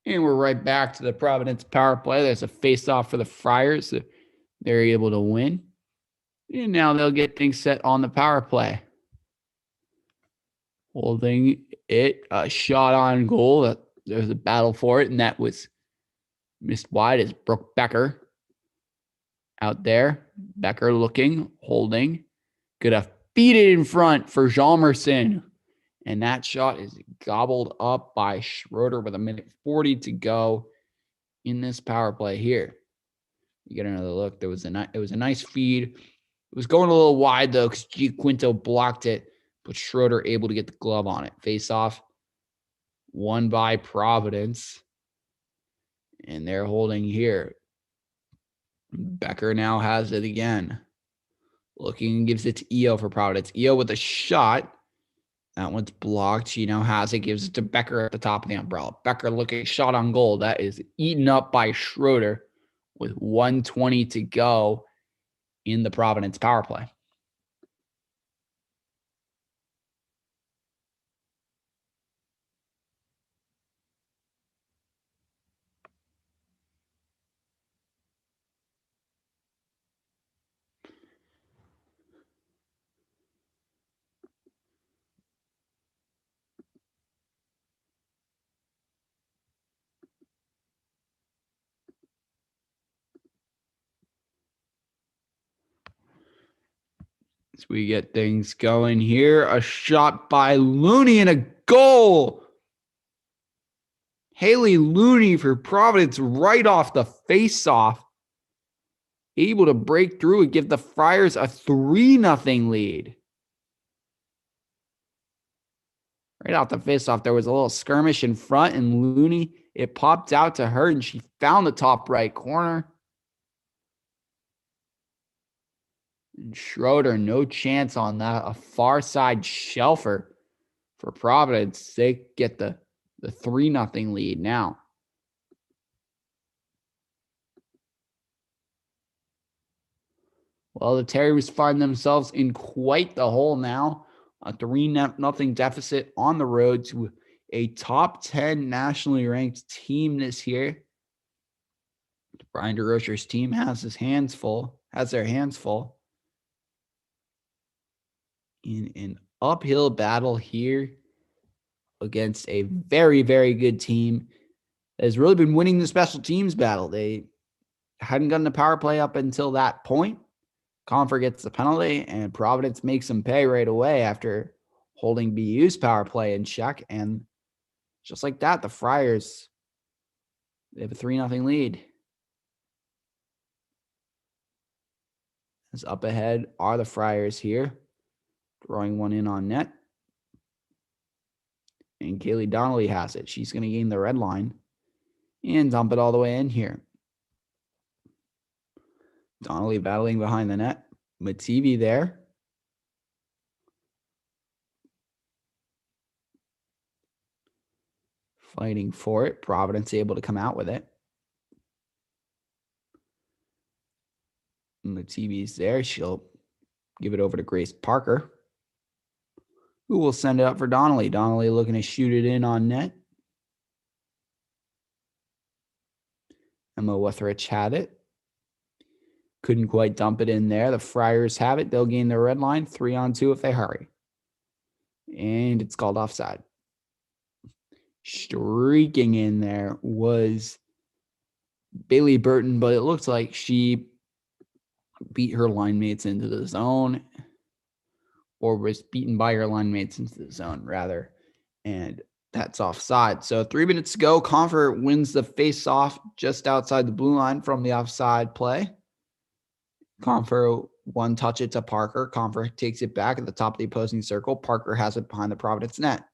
And we're right back to the Providence power play. There's a face-off for the Friars. They're able to win. And now they'll get things set on the power play. Holding it, a shot on goal. There's a battle for it, and that was missed wide as Brooke Becker out there. Becker looking, holding. Gonna feed it in front for Jalmerson. And that shot is gobbled up by Schroeder with 1:40 to go in this power play here. You get another look. It was a nice feed. It was going a little wide though because G Quinto blocked it, but Schroeder able to get the glove on it. Face off, won by Providence, and they're holding here. Becker now has it again. Looking, gives it to EO for Providence. EO with a shot. That one's blocked. She now has it, gives it to Becker at the top of the umbrella. Becker looking, shot on goal. That is eaten up by Schroeder with 1:20 to go in the Providence power play. As we get things going here, a shot by Looney and a goal. Haley Looney for Providence right off the face-off. Able to break through and give the Friars a 3-0 lead. Right off the face-off, there was a little skirmish in front, and Looney, it popped out to her, and she found the top right corner. And Schroeder, no chance on that. A far side shelfer for Providence. They get the 3-0 lead now. Well, the Terriers find themselves in quite the hole now. A 3-0 deficit on the road to a top 10 nationally ranked team this year. Brian DeRocher's team has their hands full in an uphill battle here against a very, very good team that has really been winning the special teams battle. They hadn't gotten a power play up until that point. Confer gets the penalty, and Providence makes them pay right away after holding BU's power play in check. And just like that, the Friars, they have a 3-0 lead. As up ahead are the Friars here, throwing one in on net. And Kaylee Donnelly has it. She's going to gain the red line and dump it all the way in here. Donnelly battling behind the net. Mativi there. Fighting for it. Providence able to come out with it. Mativi's there. She'll give it over to Grace Parker, who will send it up for Donnelly. Donnelly looking to shoot it in on net. Emma Wetherich had it. Couldn't quite dump it in there. The Friars have it. They'll gain the red line. 3-on-2 if they hurry. And it's called offside. Streaking in there was Bailey Burton, but it looks like she beat her line mates into the zone, or was beaten by her line mates into the zone, rather. And that's offside. So 3 minutes to go. Confer wins the face-off just outside the blue line from the offside play. Confer one touch it to Parker. Confer takes it back at the top of the opposing circle. Parker has it behind the Providence net.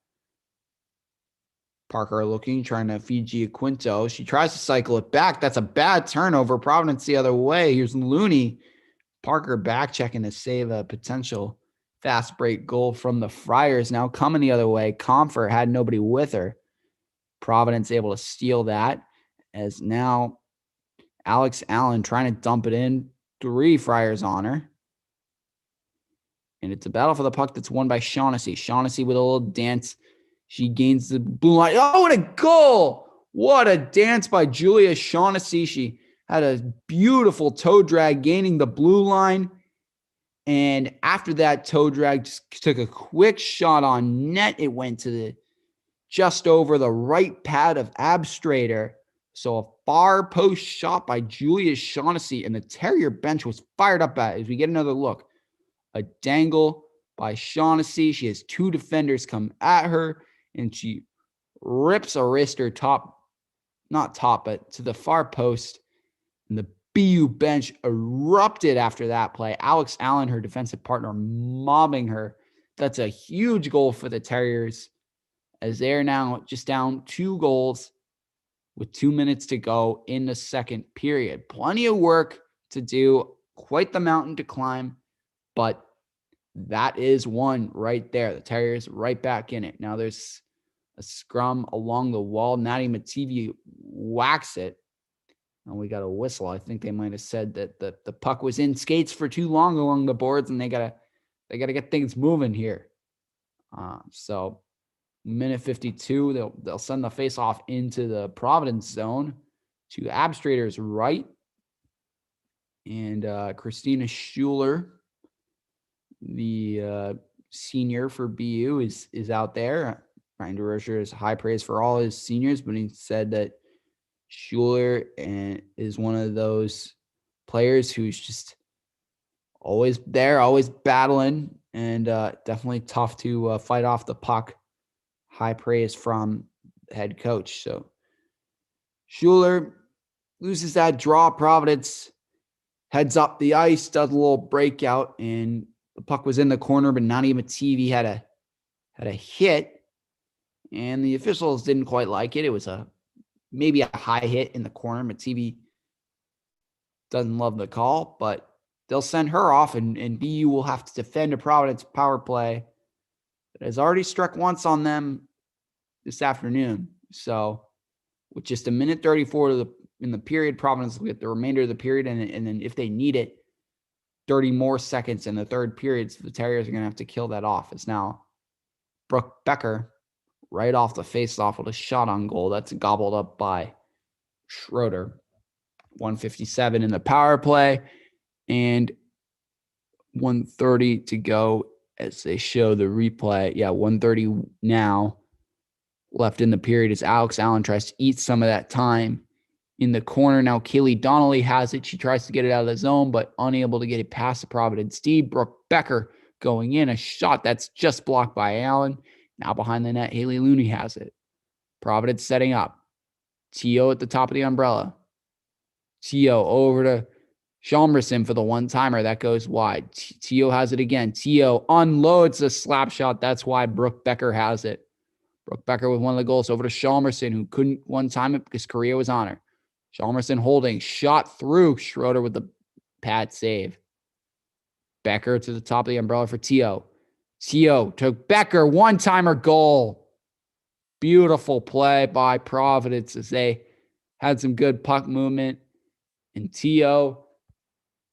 Parker looking, trying to feed Giaquinto. She tries to cycle it back. That's a bad turnover. Providence the other way. Here's Looney. Parker back checking to save a potential fast break goal from the Friars. Now coming the other way. Confer had nobody with her. Providence able to steal that, as now Alex Allen trying to dump it in. 3 Friars on her. And it's a battle for the puck that's won by Shaughnessy. Shaughnessy with a little dance. She gains the blue line. Oh, what a goal! What a dance by Julia Shaughnessy. She had a beautiful toe drag gaining the blue line. And after that toe drag, just took a quick shot on net. It went to the just over the right pad of Abstrader. So a far post shot by Julia Shaughnessy, and the Terrier bench was fired up at it. As we get another look. A dangle by Shaughnessy. She has 2 defenders come at her, and she rips a wrister but to the far post. And the BU bench erupted after that play. Alex Allen, her defensive partner, mobbing her. That's a huge goal for the Terriers, as they're now just down 2 goals with 2 minutes to go in the second period. Plenty of work to do, quite the mountain to climb, but that is one right there. The Terriers right back in it. Now there's a scrum along the wall. Natty Mativi whacks it, and we got a whistle. I think they might have said that the puck was in skates for too long along the boards, and they gotta get things moving here. So minute 52, they'll send the face off into the Providence zone to Abstrader's right, and Christina Schuler, the senior for BU, is out there. Brian DeRocher has high praise for all his seniors, but he said that Schuler is one of those players who's just always there, always battling, and definitely tough to fight off the puck. High praise from head coach. So Schuler loses that draw. Providence heads up the ice, does a little breakout, and the puck was in the corner, but Nani Mativi had a hit, and the officials didn't quite like it. It was maybe a high hit in the corner. Mativi doesn't love the call, but they'll send her off, and BU will have to defend a Providence power play It has already struck once on them this afternoon. So with just a minute 34 in the period, Providence will get the remainder of the period. And then if they need it, 30 more seconds in the third period. So the Terriers are going to have to kill that off. It's now Brooke Becker right off the faceoff with a shot on goal. That's gobbled up by Schroeder. 157 in the power play and 130 to go as they show the replay. Yeah, 130 now left in the period as Alex Allen tries to eat some of that time in the corner. Now Kaylee Donnelly has it. She tries to get it out of the zone, but unable to get it past the Providence D. Brooke Becker going in. A shot that's just blocked by Allen. Now behind the net, Haley Looney has it. Providence setting up. T.O. at the top of the umbrella. T.O. over to Shalmerson for the one-timer. That goes wide. T.O. has it again. T.O. unloads a slap shot. That's why Brooke Becker has it. Brooke Becker with one of the goals over to Shalmerson, who couldn't one-time it because Korea was on her. Shalmerson holding. Shot through. Schroeder with the pad save. Becker to the top of the umbrella for T.O. T.O. took Becker. One-timer goal. Beautiful play by Providence as they had some good puck movement. And T.O.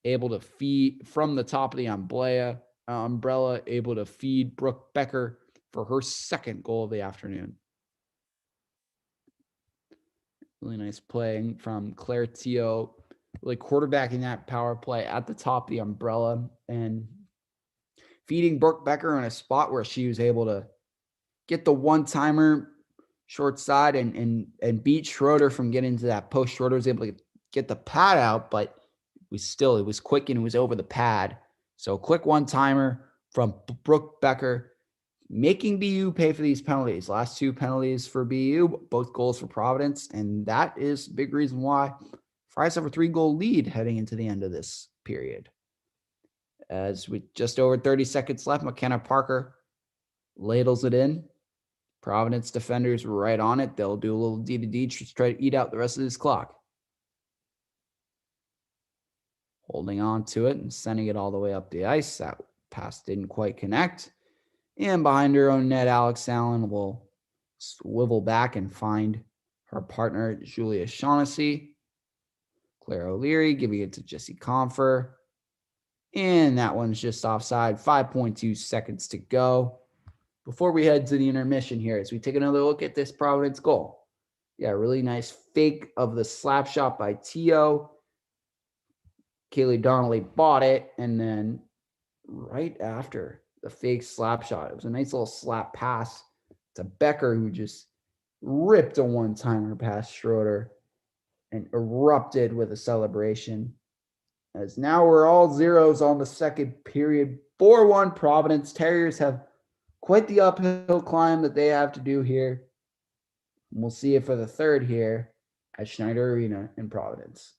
able to feed from the top of the umbrella, able to feed Brooke Becker for her second goal of the afternoon. Really nice playing from Claire T.O., really quarterbacking that power play at the top of the umbrella and feeding Brooke Becker in a spot where she was able to get the one-timer short side and beat Schroeder from getting to that post. Schroeder was able to get the pad out, but it was quick and it was over the pad. So quick one-timer from Brooke Becker, making BU pay for these penalties. Last two penalties for BU, both goals for Providence, and that is a big reason why Friars have a 3-goal lead heading into the end of this period. As with just over 30 seconds left, McKenna Parker ladles it in. Providence defenders right on it. They'll do a little D-to-D to try to eat out the rest of this clock. Holding on to it and sending it all the way up the ice. That pass didn't quite connect. And behind her own net, Alex Allen will swivel back and find her partner, Julia Shaughnessy. Claire O'Leary giving it to Jessie Confer. And that one's just offside. 5.2 seconds to go. Before we head to the intermission here, as we take another look at this Providence goal. Yeah, really nice fake of the slap shot by T.O. Kaylee Donnelly bought it, and then right after the fake slap shot, it was a nice little slap pass to Becker, who just ripped a one-timer past Schroeder and erupted with a celebration. As now we're all zeros on the second period. 4-1 Providence. Terriers have quite the uphill climb that they have to do here. And we'll see it for the third here at Schneider Arena in Providence.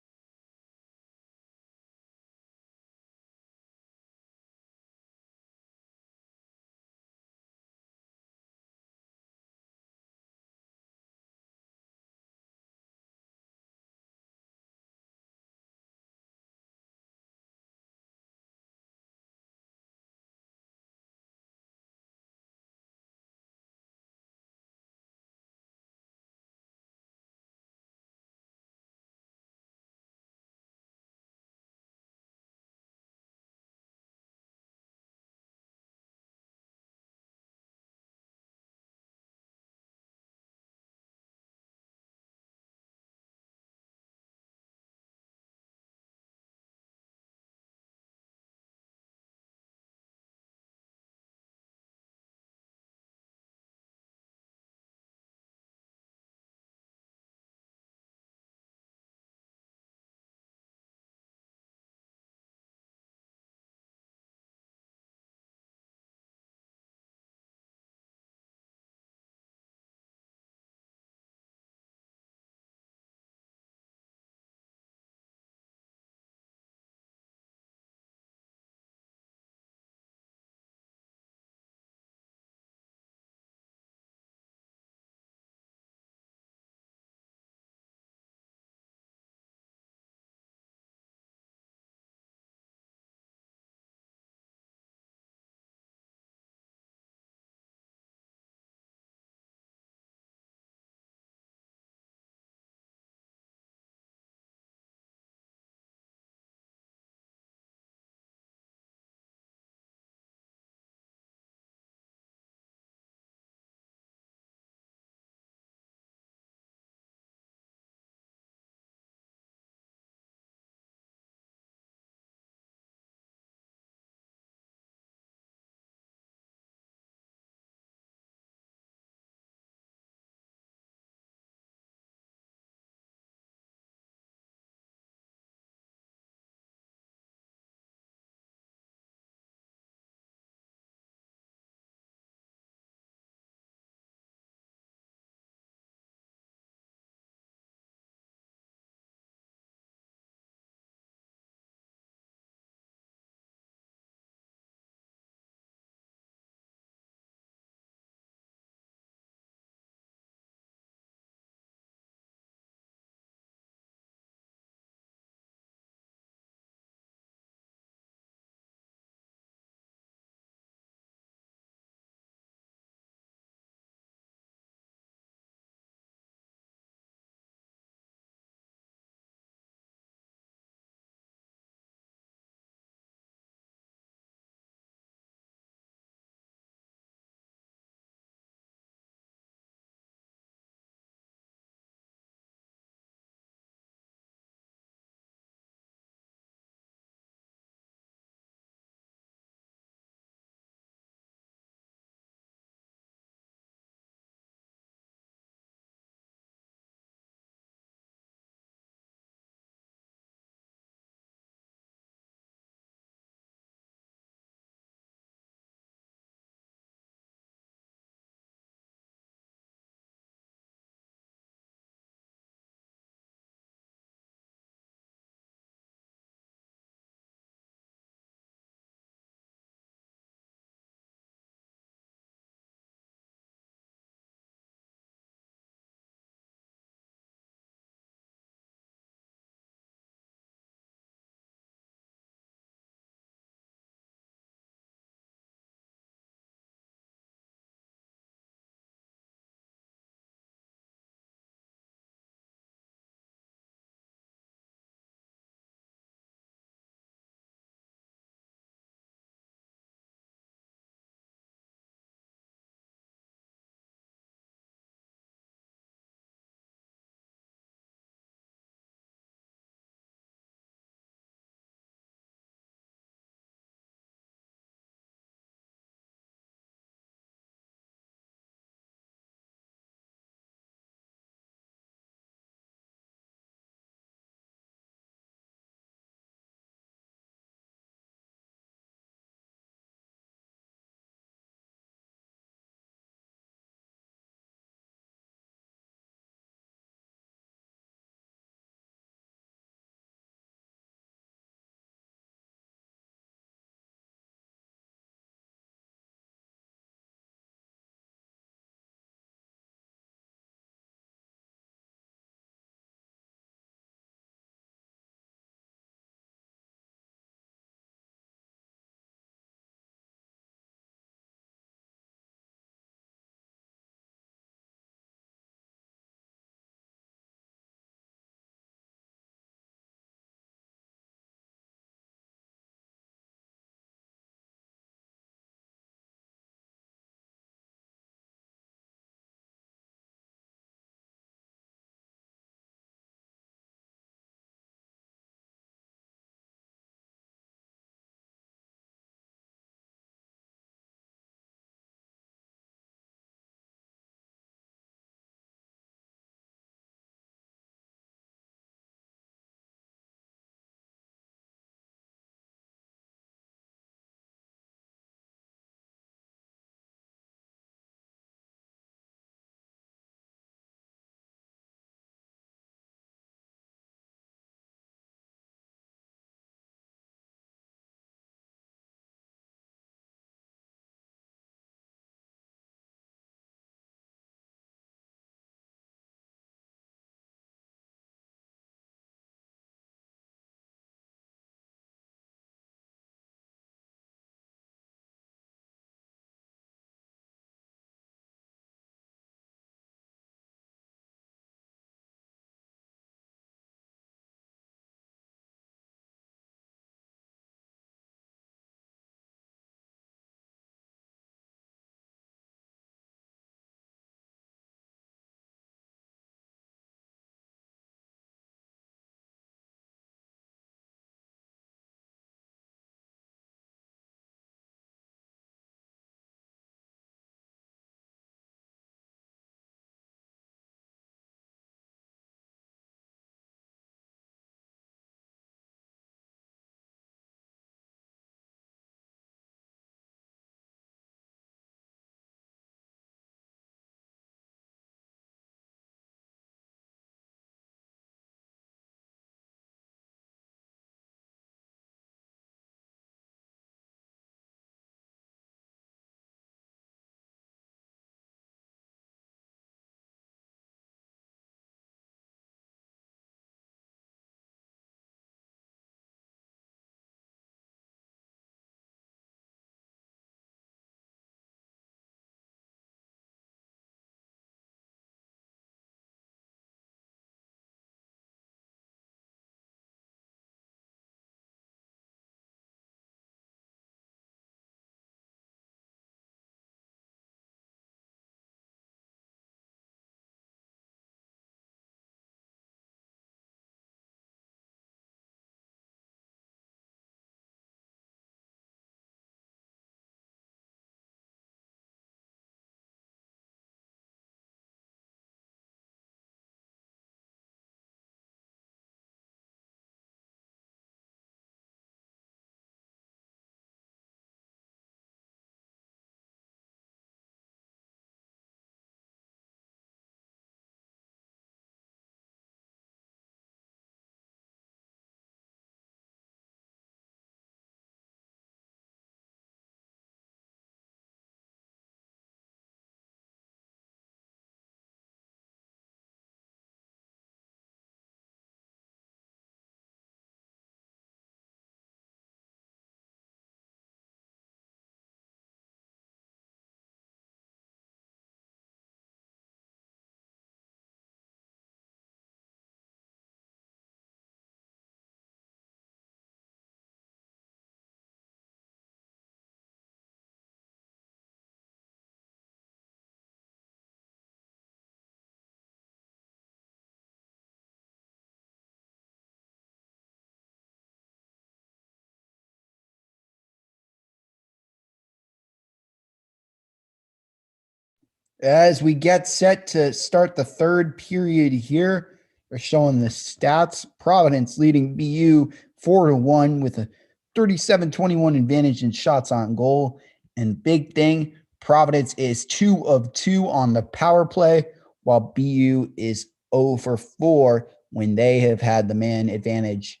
As we get set to start the third period here, they're showing the stats. Providence leading BU 4-1 with a 37-21 advantage in shots on goal. And big thing, Providence is 2 of 2 on the power play, while BU is 0 for 4 when they have had the man advantage.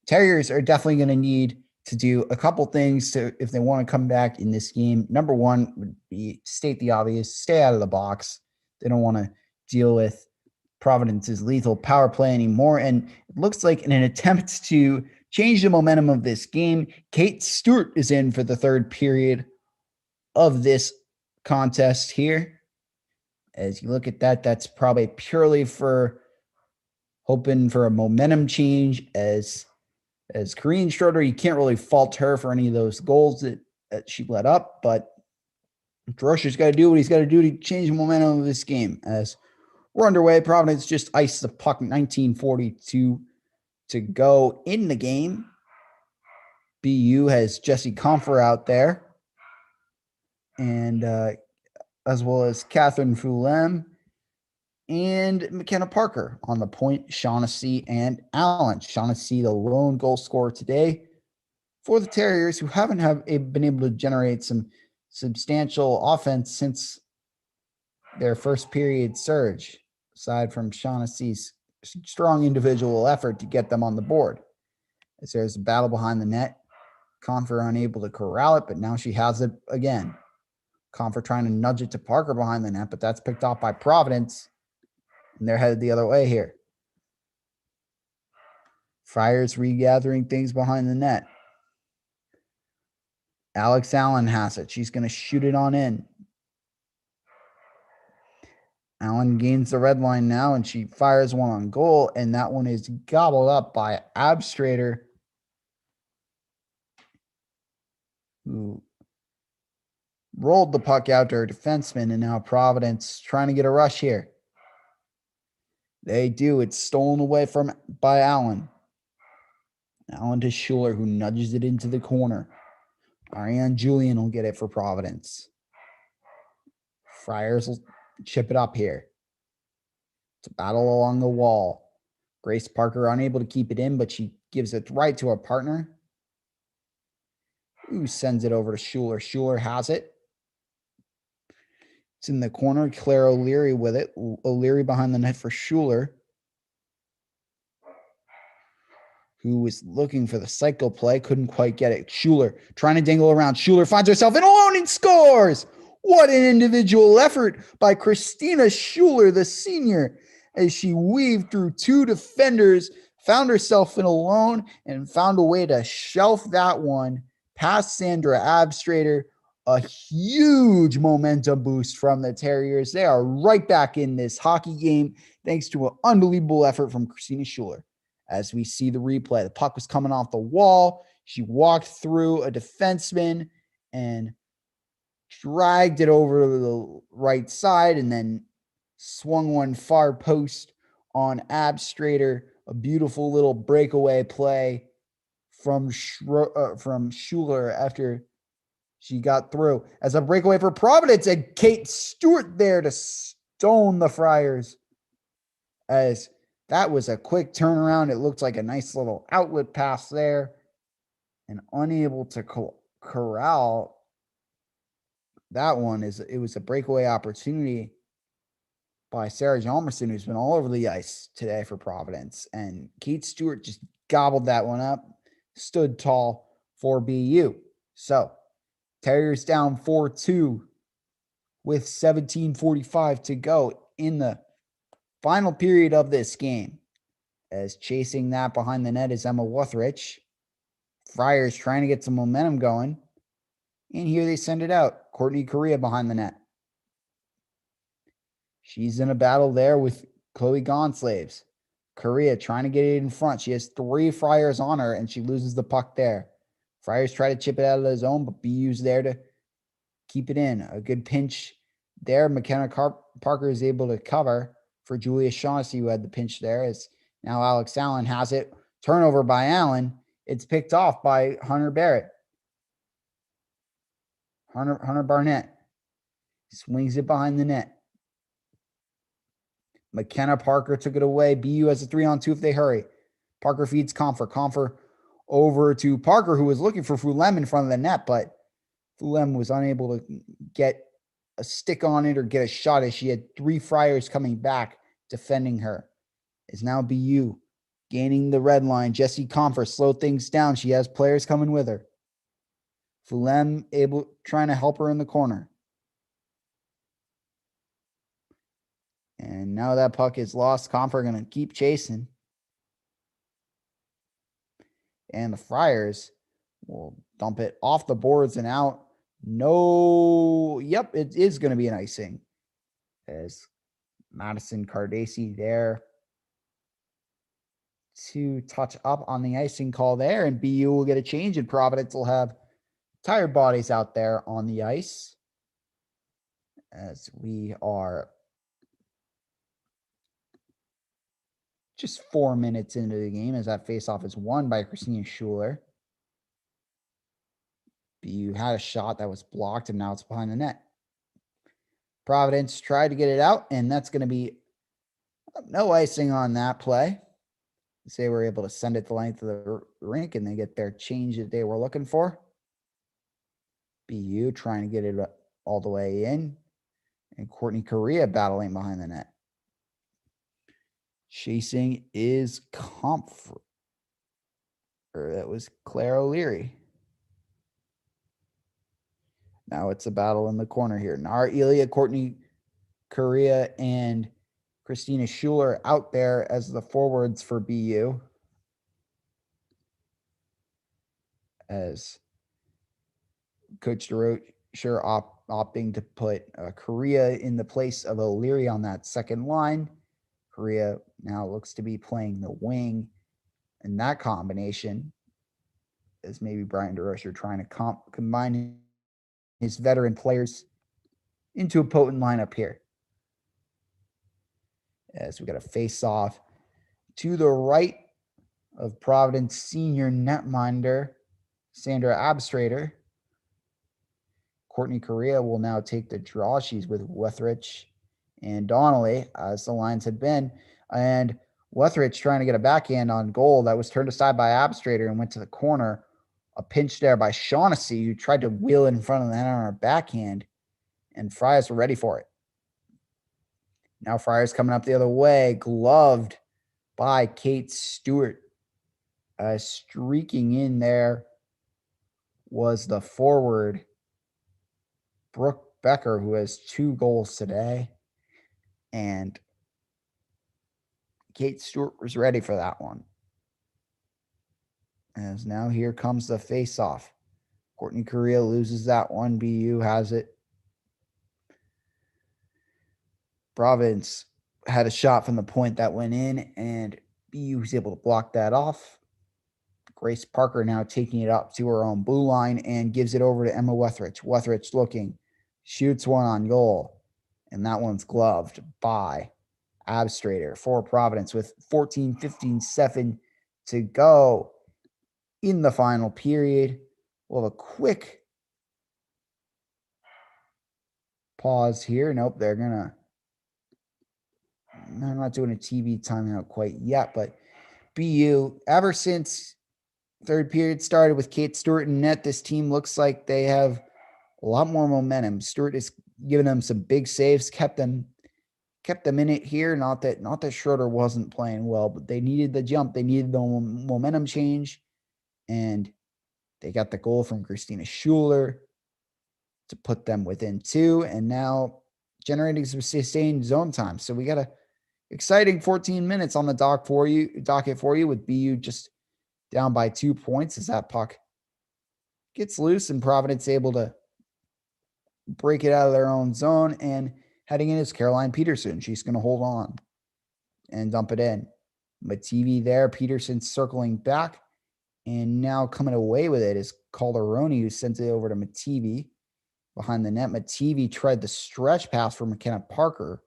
Terriers are definitely going to need to do a couple things to if they want to come back in this game. Number one would be state the obvious, stay out of the box. They don't want to deal with Providence's lethal power play anymore. And it looks like in an attempt to change the momentum of this game, Kate Stewart is in for the third period of this contest here. As you look at that, that's probably purely for hoping for a momentum change as Corrine Schroeder, you can't really fault her for any of those goals that she let up, but Droscher's got to do what he's got to do to change the momentum of this game. As we're underway, Providence just iced the puck, 19:42 to go in the game. BU has Jesse Comfer out there, and as well as Catherine Foulem and McKenna Parker on the point, Shaughnessy and Allen. Shaughnessy, the lone goal scorer today for the Terriers, who haven't been able to generate some substantial offense since their first period surge, aside from Shaughnessy's strong individual effort to get them on the board. As there's a battle behind the net, Confer unable to corral it, but now she has it again. Confer trying to nudge it to Parker behind the net, but that's picked off by Providence, and they're headed the other way here. Friars regathering things behind the net. Alex Allen has it. She's going to shoot it on in. Allen gains the red line now, and she fires one on goal, and that one is gobbled up by Abstrater, who rolled the puck out to her defenseman, and now Providence trying to get a rush here. They do. It's stolen away by Allen. Allen to Schuler, who nudges it into the corner. Ariane Julian will get it for Providence. Friars will chip it up here. It's a battle along the wall. Grace Parker unable to keep it in, but she gives it right to her partner, who sends it over to Schuler. Schuler has it. It's in the corner. Claire O'Leary with it. O'Leary behind the net for Schuler, who was looking for the cycle play. Couldn't quite get it. Schuler trying to dangle around. Schuler finds herself in alone and scores. What an individual effort by Christina Schuler, the senior, as she weaved through two defenders, found herself in alone, and found a way to shelf that one past Sandra Abstrater. A huge momentum boost from the Terriers. They are right back in this hockey game thanks to an unbelievable effort from Christina Schuler. As we see the replay, the puck was coming off the wall. She walked through a defenseman and dragged it over to the right side and then swung one far post on Abstrater. A beautiful little breakaway play from Schuler after she got through. As a breakaway for Providence, and Kate Stewart there to stone the Friars. As that was a quick turnaround. It looked like a nice little outlet pass there. And unable to corral that one. It was a breakaway opportunity by Sarah Jalmerson, who's been all over the ice today for Providence. And Kate Stewart just gobbled that one up, stood tall for BU. So Terriers down 4-2 with 17:45 to go in the final period of this game. As chasing that behind the net is Emma Wuthrich. Friars trying to get some momentum going. And here they send it out. Courtney Correa behind the net. She's in a battle there with Chloe Gonslaves. Correa trying to get it in front. She has three Friars on her, and she loses the puck there. Friars try to chip it out of the zone, but BU's there to keep it in. A good pinch there. McKenna Parker is able to cover for Julia Shaughnessy, who had the pinch there. As now Alex Allen has it. Turnover by Allen. It's picked off by Hunter Barrett. Hunter Barnett. Swings it behind the net. McKenna Parker took it away. BU has a 3-on-2 if they hurry. Parker feeds Comfer. Comfer over to Parker, who was looking for Fulem in front of the net, but Fulem was unable to get a stick on it or get a shot as she had 3 Friars coming back defending her. It's now BU gaining the red line. Jessie Comfer slowed things down. She has players coming with her. Fulem trying to help her in the corner. And now that puck is lost. Comfer going to keep chasing. And the Friars will dump it off the boards and out. No, yep, it is going to be an icing. As Madison Cardesi there to touch up on the icing call there, and BU will get a change, and Providence will have tired bodies out there on the ice as we are just 4 minutes into the game as that faceoff is won by Christina Schuler. BU had a shot that was blocked, and now it's behind the net. Providence tried to get it out, and that's going to be no icing on that play. They were able to send it the length of the rink, and they get their change that they were looking for. BU trying to get it all the way in, and Courtney Correa battling behind the net. Chasing is Comfort. Or that was Claire O'Leary. Now it's a battle in the corner here. Nara Elia, Courtney Correa, and Christina Schuler out there as the forwards for BU. As Coach DeRocher opting to put Correa in the place of O'Leary on that second line. Correa now looks to be playing the wing in that combination, as maybe Brian DeRocher trying to combine his veteran players into a potent lineup here. As we got a face-off to the right of Providence senior netminder Sandra Abstrater. Courtney Correa will now take the draw. She's with Wethrich and Donnelly, as the lines had been. And Wethrich trying to get a backhand on goal that was turned aside by Abstrater and went to the corner. A pinch there by Shaughnessy, who tried to wheel it in front of the net on her backhand. And Friars were ready for it. Now Friars coming up the other way, gloved by Kate Stewart. Streaking in there was the forward, Brooke Becker, who has 2 goals today. And Kate Stewart was ready for that one. As now here comes the face-off. Courtney Correa loses that one. BU has it. Providence had a shot from the point that went in, and BU was able to block that off. Grace Parker now taking it up to her own blue line and gives it over to Emma Wethrich. Wethrich looking, shoots one on goal, and that one's gloved by Abstrater for Providence with 14:57 to go in the final period. We'll have a quick pause here. Nope, they're not doing a TV timeout quite yet, but BU, ever since third period started with Kate Stewart in net, this team looks like they have a lot more momentum. Stewart has given them some big saves, kept them in it here. Not that Schroeder wasn't playing well, but they needed the jump. They needed the momentum change, and they got the goal from Christina Schuler to put them within 2, and now generating some sustained zone time. So we got a exciting 14 minutes on the docket for you with BU just down by 2 points as that puck gets loose and Providence able to break it out of their own zone. And heading in is Caroline Peterson. She's going to hold on and dump it in. Mativi there. Peterson circling back. And now coming away with it is Calderoni, who sends it over to Mativi behind the net. Mativi tried the stretch pass for McKenna Parker,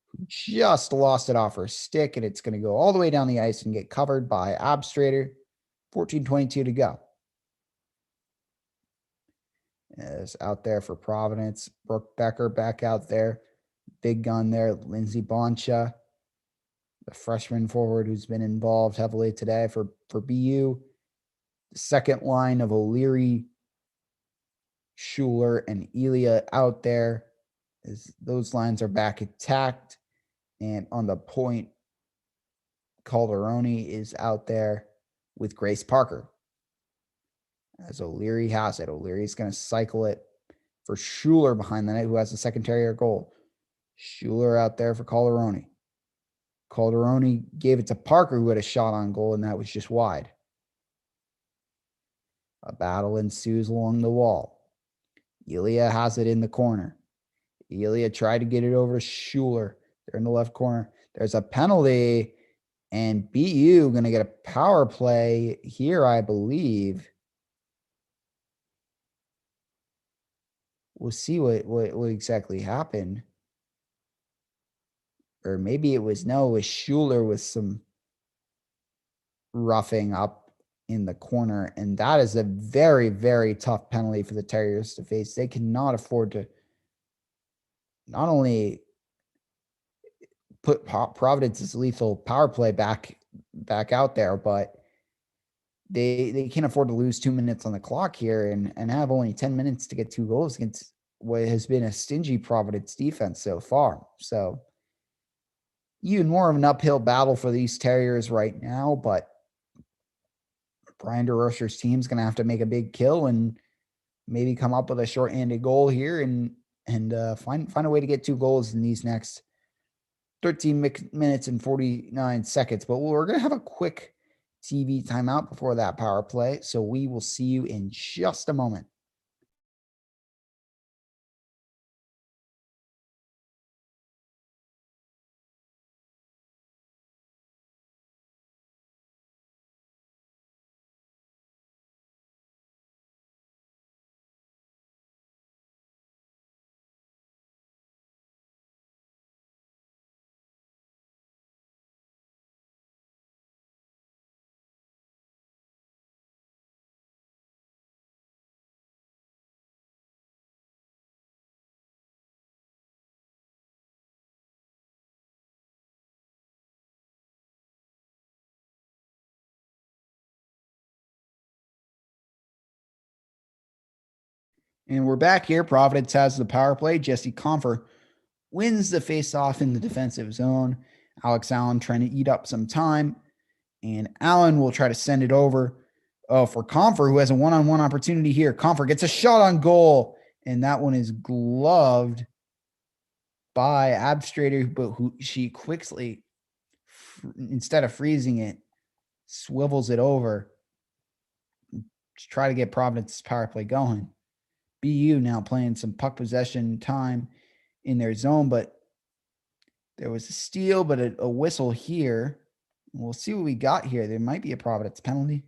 who just lost it off her stick, and it's going to go all the way down the ice and get covered by Abstrater. 14:22 to go. is out there for Providence. Brooke Becker back out there. Big gun there. Lindsey Boncha, the freshman forward who's been involved heavily today for BU. The second line of O'Leary, Schuler, and Elia out there. Those lines are back intact. And on the point, Calderoni is out there with Grace Parker. As O'Leary has it. O'Leary's going to cycle it for Schuler behind the net, who has the secondary goal. Schuler out there for Calderoni. Calderoni gave it to Parker, who had a shot on goal, and that was just wide. A battle ensues along the wall. Elia has it in the corner. Elia tried to get it over to Schuler. They're in the left corner. There's a penalty, and BU going to get a power play here, I believe. We'll see what exactly happened. Or maybe it was Schuler with some roughing up in the corner. And that is a very, very tough penalty for the Terriers to face. They cannot afford to not only put Providence's lethal power play back out there, but they can't afford to lose 2 minutes on the clock here and have only 10 minutes to get 2 goals against what has been a stingy Providence defense so far. So even more of an uphill battle for these Terriers right now, but Brian DeRocher's team is going to have to make a big kill and maybe come up with a short-handed goal here and find a way to get 2 goals in these next 13 minutes and 49 seconds. But we're going to have a quick TV timeout before that power play, so we will see you in just a moment. And we're back here. Providence has the power play. Jesse Confer wins the faceoff in the defensive zone. Alex Allen trying to eat up some time. And Allen will try to send it over for Confer, who has a one-on-one opportunity here. Confer gets a shot on goal, and that one is gloved by Abstrader, but she quickly, instead of freezing it, swivels it over to try to get Providence's power play going. BU now playing some puck possession time in their zone, but there was a steal, but a whistle here. We'll see what we got here. There might be a Providence penalty,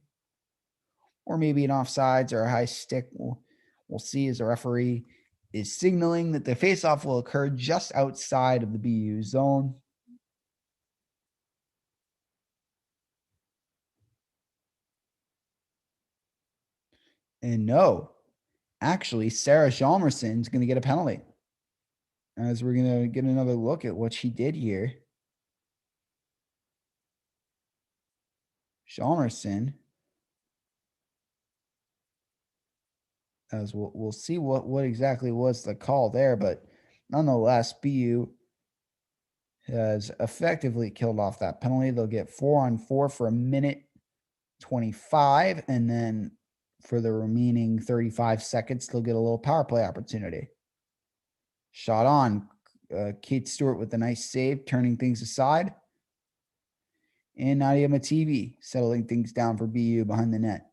or maybe an offsides or a high stick. We'll see as the referee is signaling that the faceoff will occur just outside of the BU zone. And no, actually, Sarah Hjalmarsson is going to get a penalty. As we're going to get another look at what she did here. Hjalmarsson, as we'll see what exactly was the call there, but nonetheless, BU has effectively killed off that penalty. They'll get 4-on-4 for a minute 25, and then for the remaining 35 seconds, they'll get a little power play opportunity. Shot on. Kate Stewart with a nice save, turning things aside. And Nadia Mativi settling things down for BU behind the net.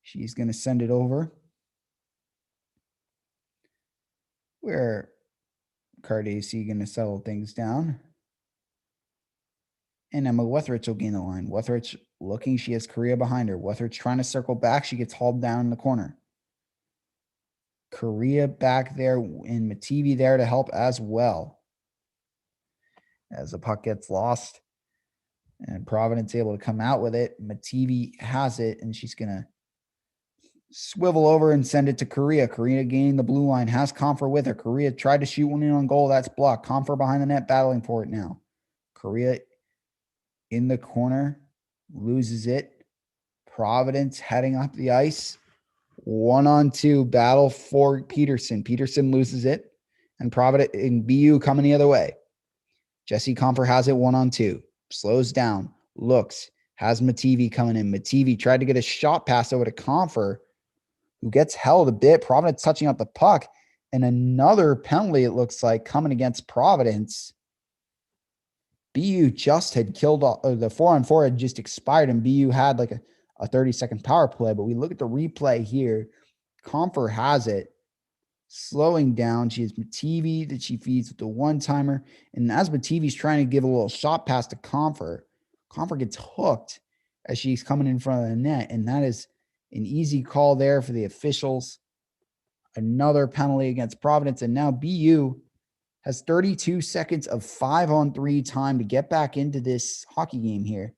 She's going to send it over. Where Cardacy going to settle things down. And Emma Wetherich will gain the line. Wetherich looking. She has Korea behind her. Wetherich trying to circle back. She gets hauled down in the corner. Korea back there and Mativi there to help as well. As the puck gets lost. And Providence able to come out with it. Mativi has it, and she's going to Swivel over and send it to Korea. Korea gaining the blue line. Has Confer with her. Korea tried to shoot one in on goal. That's blocked. Confer behind the net battling for it now. Korea in the corner. Loses it. Providence heading up the ice. 1-on-2 battle for Peterson. Peterson loses it. And Providence and BU coming the other way. Jesse Confer has it 1-on-2. Slows down. Looks. Has Mativi coming in. Mativi tried to get a shot pass over to Confer, who gets held a bit. Providence touching up the puck. And another penalty, it looks like, coming against Providence. BU just had killed the 4-on-4 had just expired, and BU had like a 30-second power play. But we look at the replay here. Confer has it. Slowing down. She has Mativi that she feeds with the one-timer. And as Mativi's trying to give a little shot pass to Confer, Confer gets hooked as she's coming in front of the net. And that is an easy call there for the officials. Another penalty against Providence. And now BU has 32 seconds of 5-on-3 time to get back into this hockey game here,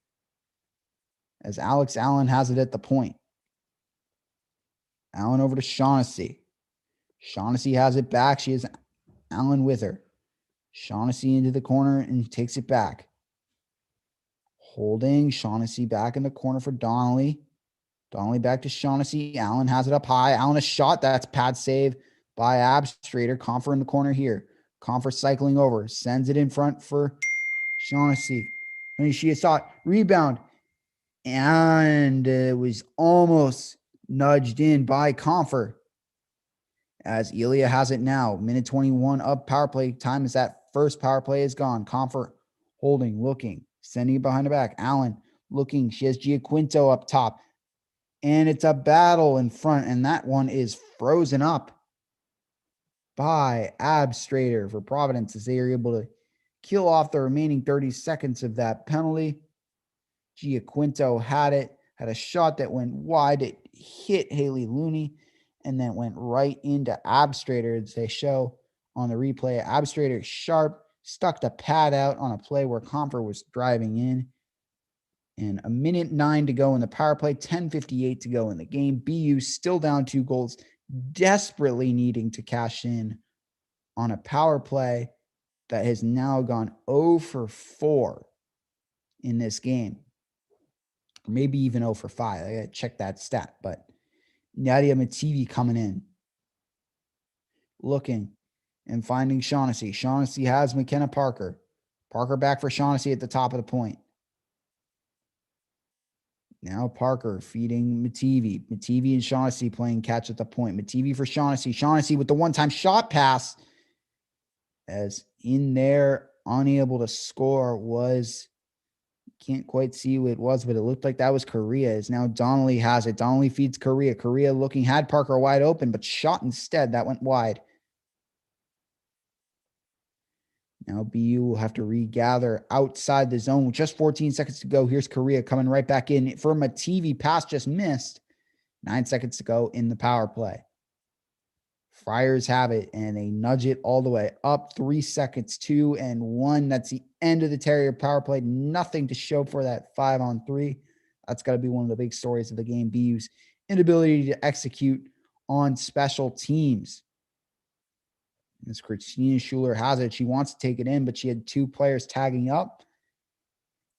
as Alex Allen has it at the point. Allen over to Shaughnessy. Shaughnessy has it back. She has Allen with her. Shaughnessy into the corner and takes it back. Holding Shaughnessy back in the corner for Donnelly. Donnelly back to Shaughnessy. Allen has it up high. Allen a shot. That's pad save by Abstrater. Confer in the corner here. Confer cycling over. Sends it in front for Shaughnessy. And she saw it. Rebound. And it was almost nudged in by Confer. As Elia has it now. Minute 21 of power play time as that first power play is gone. Confer holding, looking, sending it behind the back. Allen looking. She has Giaquinto up top. And it's a battle in front. And that one is frozen up by Abstrater for Providence as they are able to kill off the remaining 30 seconds of that penalty. Giaquinto had it, had a shot that went wide. It hit Haley Looney and then went right into Abstrater, as they show on the replay. Abstrater sharp, stuck the pad out on a play where Confer was driving in. And a minute 9 to go in the power play, 10:58 to go in the game. BU still down 2 goals, desperately needing to cash in on a power play that has now gone 0 for 4 in this game. Or maybe even 0 for 5. I got to check that stat. But Nadia Mativi coming in, looking and finding Shaughnessy. Shaughnessy has McKenna Parker. Parker back for Shaughnessy at the top of the point. Now Parker feeding Mativi. Mativi and Shaughnessy playing catch at the point. Mativi for Shaughnessy. Shaughnessy with the one-time shot pass. As in there, unable to score was, can't quite see who it was, but it looked like that was Korea. As now Donnelly has it. Donnelly feeds Korea. Korea looking, had Parker wide open, but shot instead. That went wide. Now BU will have to regather outside the zone with just 14 seconds to go. Here's Korea coming right back in for Mativi. Pass just missed. 9 seconds to go in the power play. Friars have it, and they nudge it all the way up. 3 seconds, 2 and 1. That's the end of the Terrier power play. Nothing to show for that 5-on-3. That's got to be one of the big stories of the game. BU's inability to execute on special teams. As Christina Schuler has it, she wants to take it in, but she had 2 players tagging up.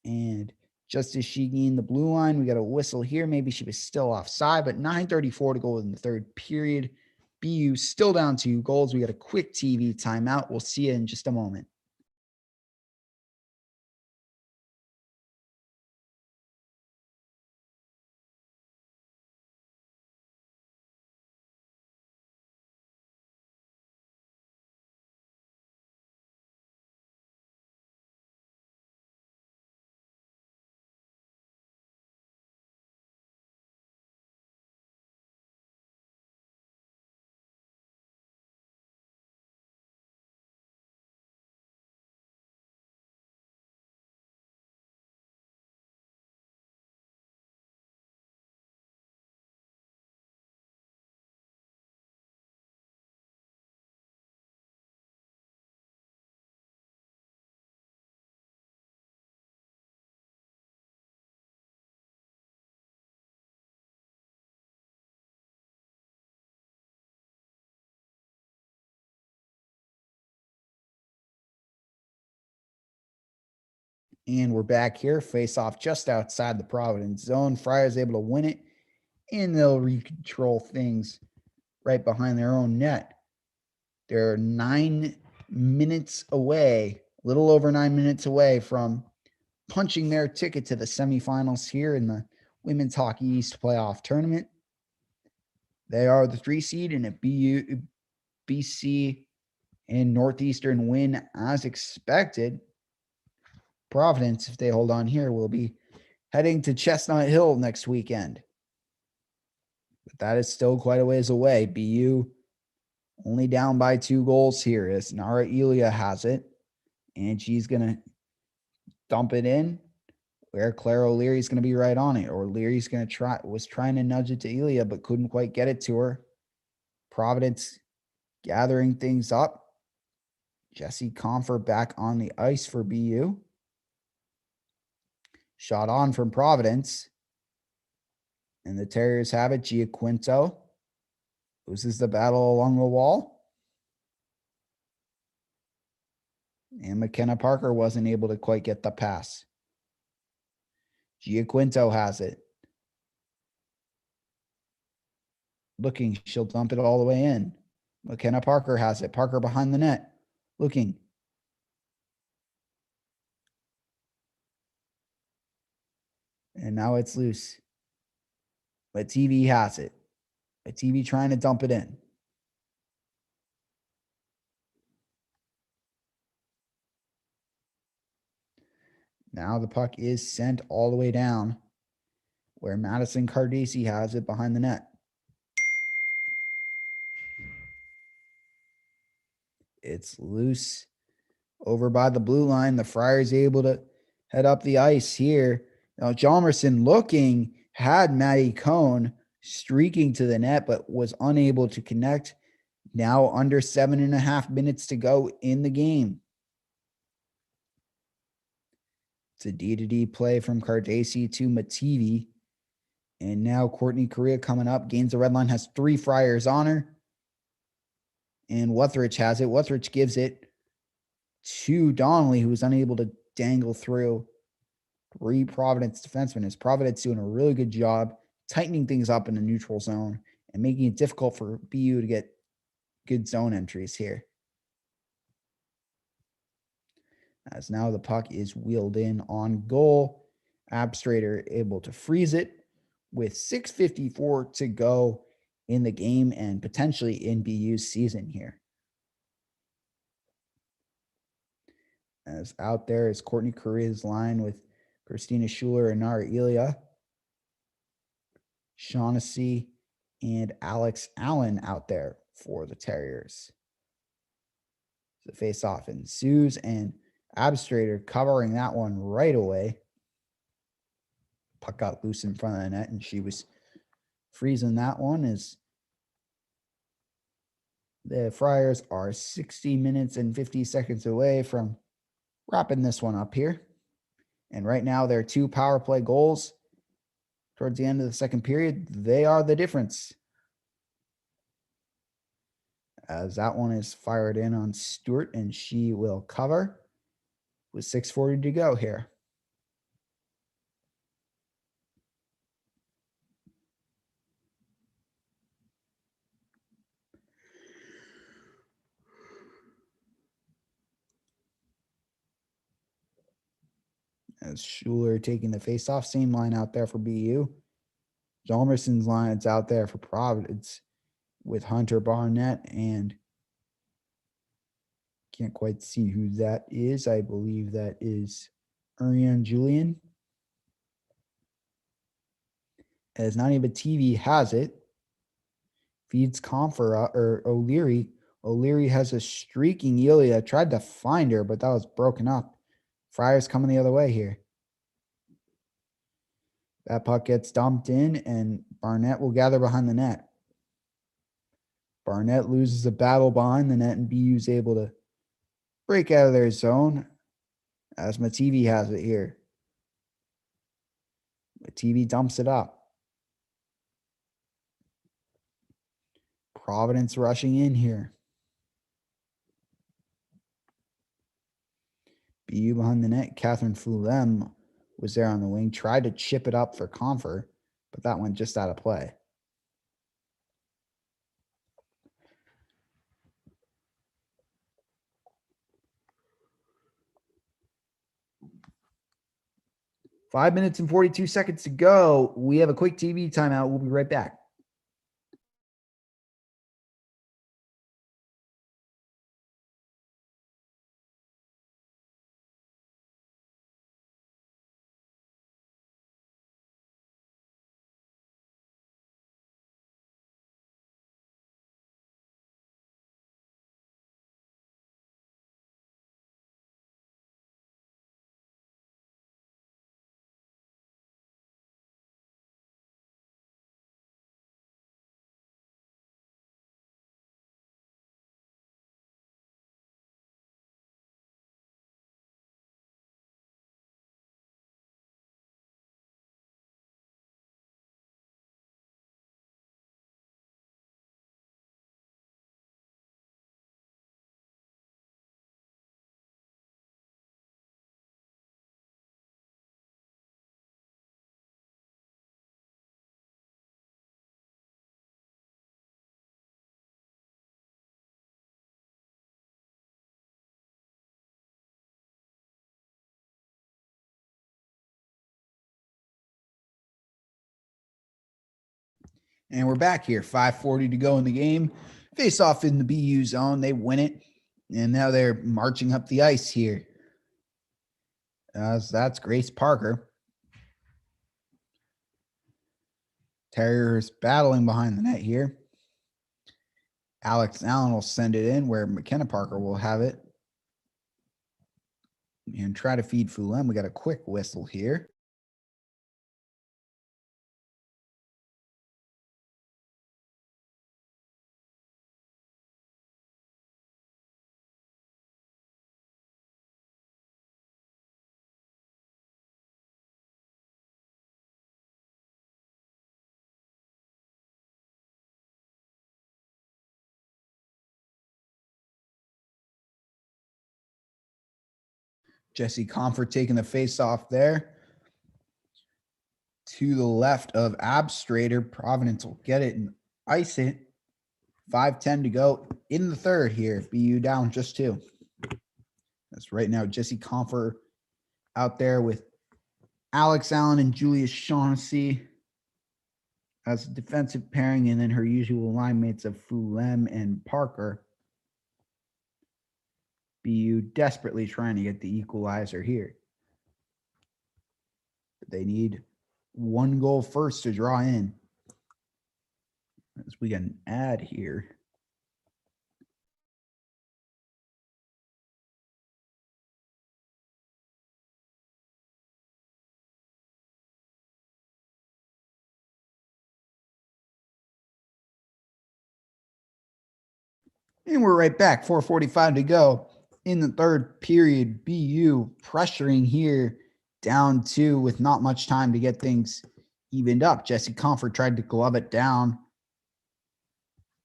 And just as she gained the blue line, we got a whistle here. Maybe she was still offside, but 9:34 to go in the third period. BU still down 2 goals. We got a quick TV timeout. We'll see you in just a moment. And we're back here. Face off just outside the Providence zone. Friars able to win it, and they'll re-control things right behind their own net. They're 9 minutes away, a little over 9 minutes away from punching their ticket to the semifinals here in the Women's Hockey East playoff tournament. They are the 3 seed, and if BC and Northeastern win as expected, Providence, if they hold on here, will be heading to Chestnut Hill next weekend. But that is still quite a ways away. BU only down by 2 goals here as Nara Elia has it, and she's going to dump it in where Claire O'Leary's going to be right on it. Or Leary's going to was trying to nudge it to Elia, but couldn't quite get it to her. Providence gathering things up. Jesse Confer back on the ice for BU. Shot on from Providence. And the Terriers have it. Giaquinto loses the battle along the wall. And McKenna Parker wasn't able to quite get the pass. Giaquinto has it. Looking, she'll dump it all the way in. McKenna Parker has it. Parker behind the net. Looking. And now it's loose. But TV has it. But TV trying to dump it in. Now the puck is sent all the way down where Madison Cardesi has it behind the net. It's loose over by the blue line. The Friars able to head up the ice here. Now, Jalmerson looking, had Maddie Cohn streaking to the net, but was unable to connect. Now under 7.5 minutes to go in the game. It's a D-to-D play from Cardesi to Mativi. And now Courtney Correa coming up. Gains the red line, has 3 Friars on her. And Wuthridge has it. Wuthridge gives it to Donnelly, who was unable to dangle through 3 Providence defensemen. As Providence doing a really good job tightening things up in the neutral zone and making it difficult for BU to get good zone entries here. As now the puck is wheeled in on goal. Abstrader able to freeze it with 6:54 to go in the game and potentially in BU's season here. As out there is Courtney Correa's line with Christina Schuler and Nara Elia. Shaughnessy and Alex Allen out there for the Terriers. The face-off ensues, and Abstrader covering that one right away. Puck got loose in front of the net, and she was freezing that one as the Friars are 60 minutes and 50 seconds away from wrapping this one up here. And right now, there are 2 power play goals towards the end of the second period. They are the difference. As that one is fired in on Stewart, and she will cover with 6:40 to go here. As Schuler taking the face-off, same line out there for BU. Jalmerson's line is out there for Providence with Hunter Barnett, and can't quite see who that is. I believe that is Ariane Julian. As not even TV has it. Feeds Confer or O'Leary. O'Leary has a streaking Elia. Tried to find her, but that was broken up. Friars coming the other way here. That puck gets dumped in, and Barnett will gather behind the net. Barnett loses a battle behind the net, and BU's able to break out of their zone as Mativi has it here. Mativi dumps it up. Providence rushing in here. BU behind the net. Catherine Fulem was there on the wing. Tried to chip it up for Confer, but that went just out of play. Five minutes and 42 seconds to go. We have a quick TV timeout. We'll be right back. And we're back here. 5:40 to go in the game. Face off in the BU zone. They win it. And now they're marching up the ice here. So that's Grace Parker. Terriers battling behind the net here. Alex Allen will send it in where McKenna Parker will have it. And try to feed Fulham. We got a quick whistle here. Jesse Comfort taking the face off there. To the left of Abstrader. Providence will get it and ice it. 5:10 to go in the third here. BU down just 2. That's right now. Jesse Comfort out there with Alex Allen and Julia Shaughnessy as a defensive pairing, and then her usual line mates of Fulem and Parker. BU desperately trying to get the equalizer here. But they need 1 goal first to draw in. As we get an ad here. And we're right back. 4:45 to go in the third period. BU pressuring here, down 2 with not much time to get things evened up. Jesse Comfort tried to glove it down.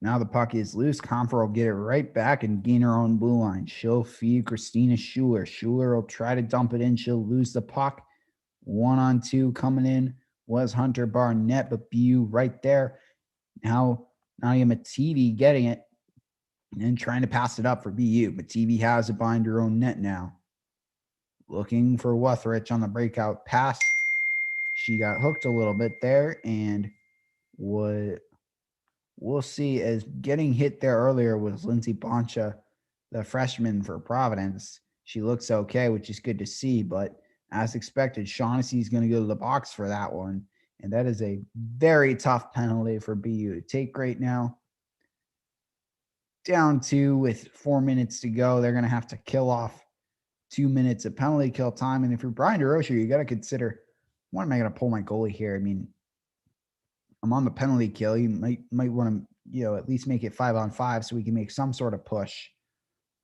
Now the puck is loose. Comfort will get it right back and gain her own blue line. She'll feed Christina Schuler. Schuler will try to dump it in. She'll lose the puck. 1-on-2 coming in was Hunter Barnett, but BU right there. Now Nadia Mativi getting it and trying to pass it up for BU. Mativi has it behind her own net now. Looking for Wuthrich on the breakout pass. She got hooked a little bit there, and what we'll see as getting hit there earlier was Lindsay Boncha, the freshman for Providence. She looks okay, which is good to see, but as expected, Shaughnessy is going to go to the box for that one, and that is a very tough penalty for BU to take right now. Down 2 with 4 minutes to go. They're going to have to kill off 2 minutes of penalty kill time, and if you're Brian DeRocher, you got to consider, when am I going to pull my goalie here? I mean, I'm on the penalty kill. You might want to, at least make it 5-on-5 so we can make some sort of push.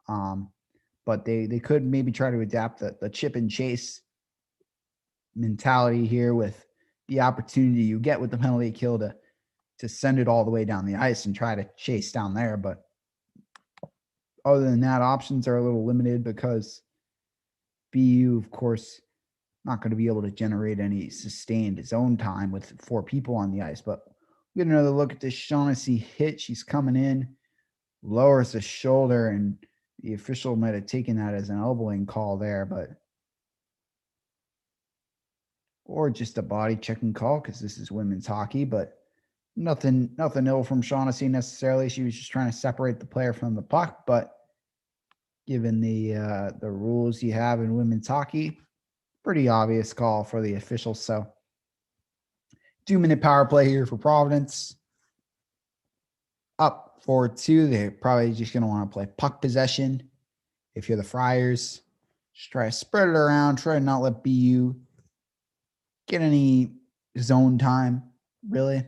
But they could maybe try to adapt the chip and chase mentality here with the opportunity you get with the penalty kill to send it all the way down the ice and try to chase down there. But other than that, options are a little limited because BU, of course, not going to be able to generate any sustained zone time with 4 people on the ice. But we get another look at this Shaughnessy hit. She's coming in, lowers the shoulder, and the official might have taken that as an elbowing call there, but or just a body checking call because this is women's hockey, but nothing ill from Shaughnessy necessarily. She was just trying to separate the player from the puck, but given the rules you have in women's hockey, pretty obvious call for the officials. So 2-minute power play here for Providence. Up 4-2. They're probably just going to want to play puck possession. If you're the Friars, just try to spread it around. Try to not let BU get any zone time, really.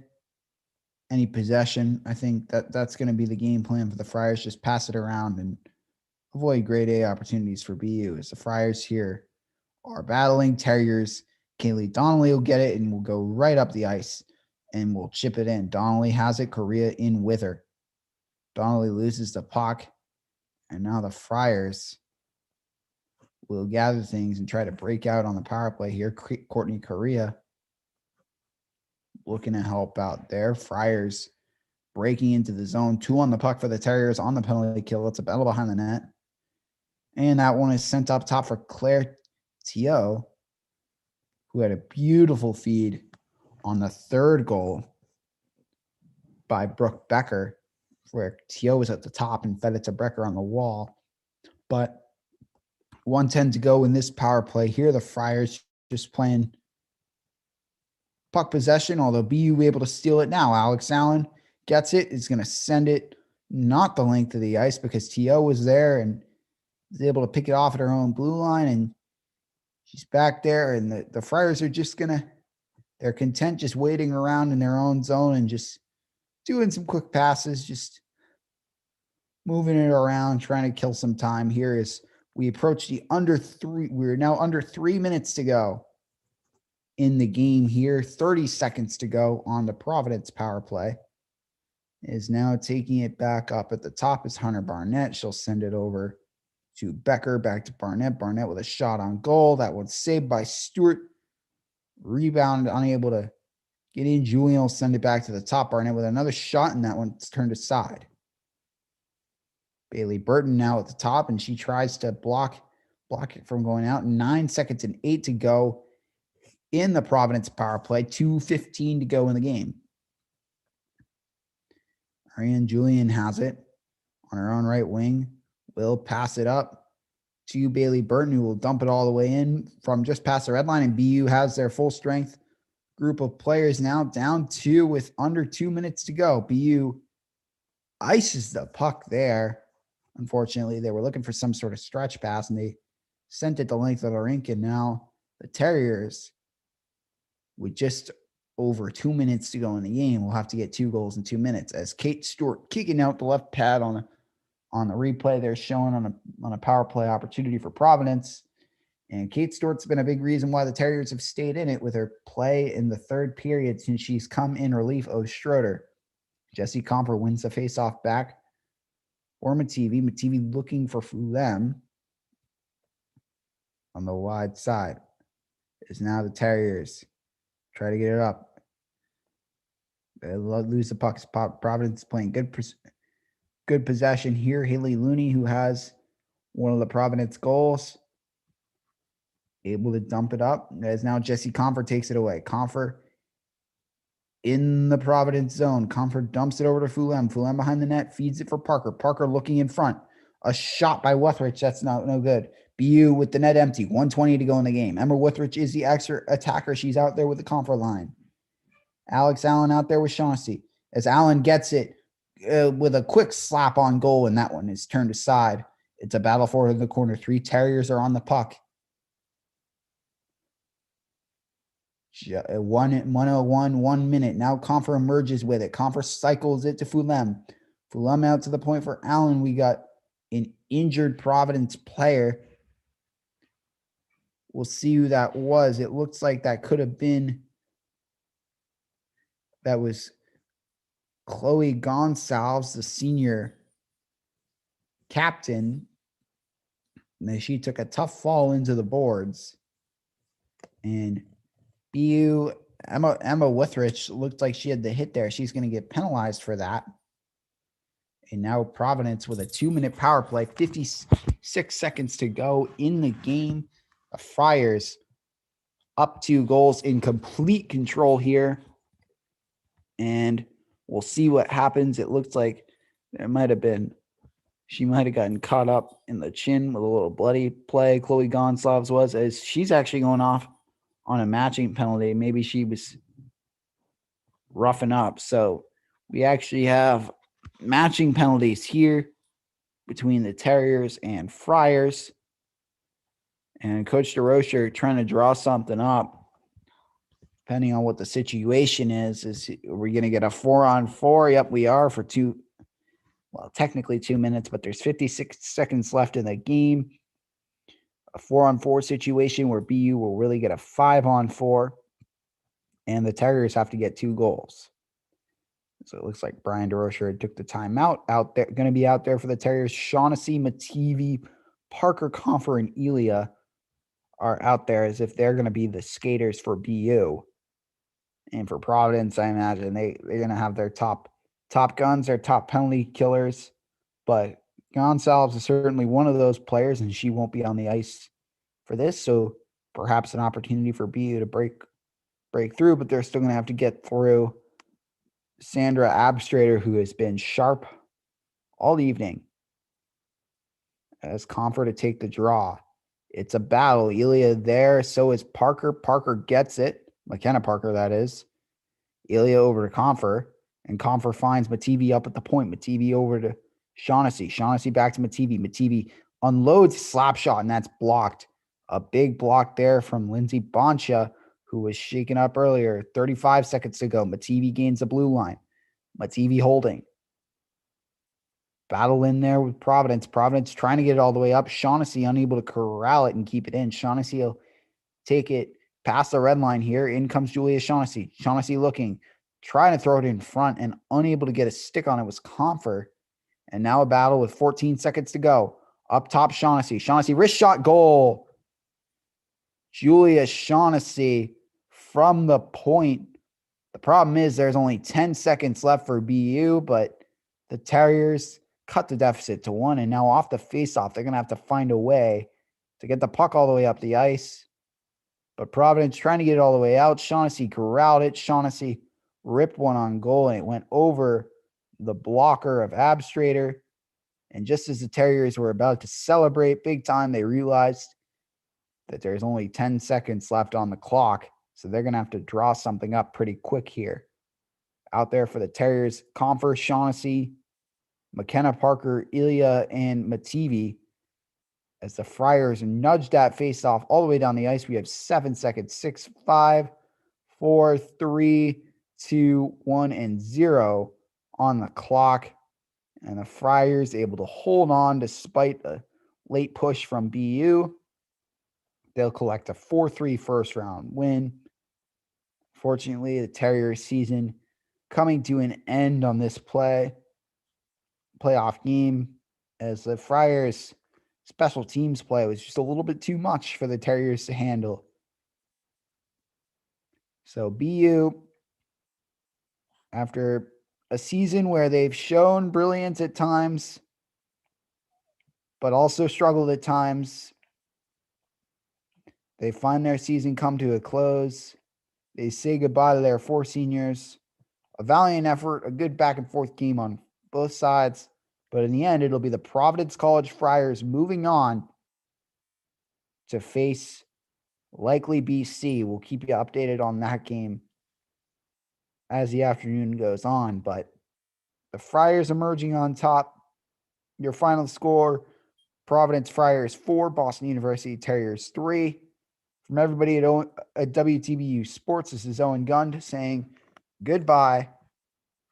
Any possession. I think that's going to be the game plan for the Friars. Just pass it around and avoid grade A opportunities for BU. As the Friars here are battling Terriers. Kaylee Donnelly will get it and will go right up the ice and will chip it in. Donnelly has it. Correa in with her. Donnelly loses the puck. And now the Friars will gather things and try to break out on the power play here. Courtney Correa looking to help out there. Friars breaking into the zone. 2 on the puck for the Terriers on the penalty kill. It's a battle behind the net. And that one is sent up top for Claire Teo, who had a beautiful feed on the 3rd goal by Brooke Becker, where Teo was at the top and fed it to Becker on the wall. But 1:10 to go in this power play here. The Friars just playing puck possession, although BU able to steal it now. Alex Allen gets it, is going to send it not the length of the ice because Teo was there and is able to pick it off at her own blue line, and she's back there, and the Friars are just going to, they're content just waiting around in their own zone and just doing some quick passes, just moving it around, trying to kill some time here as we approach the we're now under 3 minutes to go in the game here. 30 seconds to go on the Providence power play. Is now taking it back up at the top is Hunter Barnett. She'll send it over to Becker, back to Barnett. Barnett with a shot on goal. That one's saved by Stewart. Rebound, unable to get in. Julian will send it back to the top. Barnett with another shot, and that one's turned aside. Bailey Burton now at the top, and she tries to block it from going out. 9 seconds and 8 to go in the Providence power play. 2:15 to go in the game. Ariane Julian has it on her own right wing. Will pass it up to Bailey Burton, who will dump it all the way in from just past the red line. And BU has their full strength group of players now down 2 with under 2 minutes to go. BU ices the puck there. Unfortunately, they were looking for some sort of stretch pass, and they sent it the length of the rink. And now the Terriers, with just over 2 minutes to go in the game, will have to get 2 goals in 2 minutes. As Kate Stewart kicking out the left pad on the replay, they're showing on a power play opportunity for Providence. And Kate Stewart's been a big reason why the Terriers have stayed in it with her play in the 3rd period since she's come in relief of Schroeder. Jesse Comper wins the faceoff back for Mativi. Mativi looking for them on the wide side. Is now the Terriers try to get it up. They lose the puck. Providence playing good possession here. Haley Looney, who has one of the Providence goals, able to dump it up. As now Jesse Comfort takes it away. Comfort in the Providence zone. Comfort dumps it over to Fulham. Fulham behind the net, feeds it for Parker. Parker looking in front. A shot by Wethrich. That's no good. BU with the net empty. 1:20 to go in the game. Emma Wethrich is the extra attacker. She's out there with the Comfort line. Alex Allen out there with Shaughnessy. As Allen gets it with a quick slap on goal, and that one is turned aside. It's a battle for it in the corner. 3 Terriers are on the puck. 1:01, 1 minute. Now Comfer emerges with it. Comfer cycles it to Fulham. Fulham out to the point for Allen. We got an injured Providence player. We'll see who that was. It looks like that could have been, that was Chloe Gonsalves, the senior captain. And then she took a tough fall into the boards. And BU, Emma Withrich looked like she had the hit there. She's going to get penalized for that. And now Providence with a 2-minute power play, 56 seconds to go in the game. The Friars up 2 goals in complete control here. And we'll see what happens. It looks like she might have gotten caught up in the chin with a little bloody play. Chloe Gonsalves was, as she's actually going off on a matching penalty. Maybe she was roughing up. So we actually have matching penalties here between the Terriers and Friars. And Coach DeRocher trying to draw something up. Depending on what the situation is we're going to get a 4-on-4? Yep, we are for technically 2 minutes, but there's 56 seconds left in the game. A 4-on-4 situation where BU will really get a 5-on-4, and the Terriers have to get 2 goals. So it looks like Brian DeRocher took the timeout out there. Going to be out there for the Terriers. Shaughnessy, Mativi, Parker, Comfer, and Elia are out there as if they're going to be the skaters for BU. And for Providence, I imagine they're going to have their top guns, their top penalty killers. But Gonsalves is certainly one of those players, and she won't be on the ice for this. So perhaps an opportunity for BU to break through, but they're still going to have to get through Sandra Abstrader, who has been sharp all evening, as Comfort to take the draw. It's a battle. Elia there. So is Parker. Parker gets it. McKenna Parker, that is. Elia over to Comfer. And Comfer finds Mativi up at the point. Mativi over to Shaughnessy. Shaughnessy back to Mativi. Mativi unloads slap shot, and that's blocked. A big block there from Lindsay Boncha, who was shaken up earlier. 35 seconds to go. Mativi gains the blue line. Mativi holding. Battle in there with Providence. Providence trying to get it all the way up. Shaughnessy unable to corral it and keep it in. Shaughnessy will take it past the red line here. In comes Julia Shaughnessy. Shaughnessy looking, trying to throw it in front and unable to get a stick on it was Comfer. And now a battle with 14 seconds to go. Up top, Shaughnessy. Shaughnessy, wrist shot, goal. Julia Shaughnessy from the point. The problem is there's only 10 seconds left for BU, but the Terriers cut the deficit to 1, and now off the faceoff, they're going to have to find a way to get the puck all the way up the ice. But Providence trying to get it all the way out. Shaughnessy corralled it. Shaughnessy ripped one on goal, and it went over the blocker of Abstrader. And just as the Terriers were about to celebrate big time, they realized that there's only 10 seconds left on the clock. So they're going to have to draw something up pretty quick here. Out there for the Terriers, Comfer, Shaughnessy, McKenna Parker, Ilya, and Mativi. As the Friars nudge that face off all the way down the ice, we have 7 seconds. 6, 5, 4, 3, 2, 1, and 0 on the clock. And the Friars able to hold on despite a late push from BU. They'll collect a 4-3 first round win. Fortunately, the Terriers season coming to an end on this playoff game, as the Friars special teams play was just a little bit too much for the Terriers to handle. So BU, after a season where they've shown brilliance at times, but also struggled at times, they find their season come to a close. They say goodbye to their 4 seniors. A valiant effort, a good back and forth game on both sides. But in the end, it'll be the Providence College Friars moving on to face likely BC. We'll keep you updated on that game as the afternoon goes on. But the Friars emerging on top. Your final score, Providence Friars 4, Boston University Terriers 3. From everybody at WTBU Sports, this is Owen Gund saying goodbye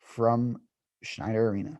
from Schneider Arena.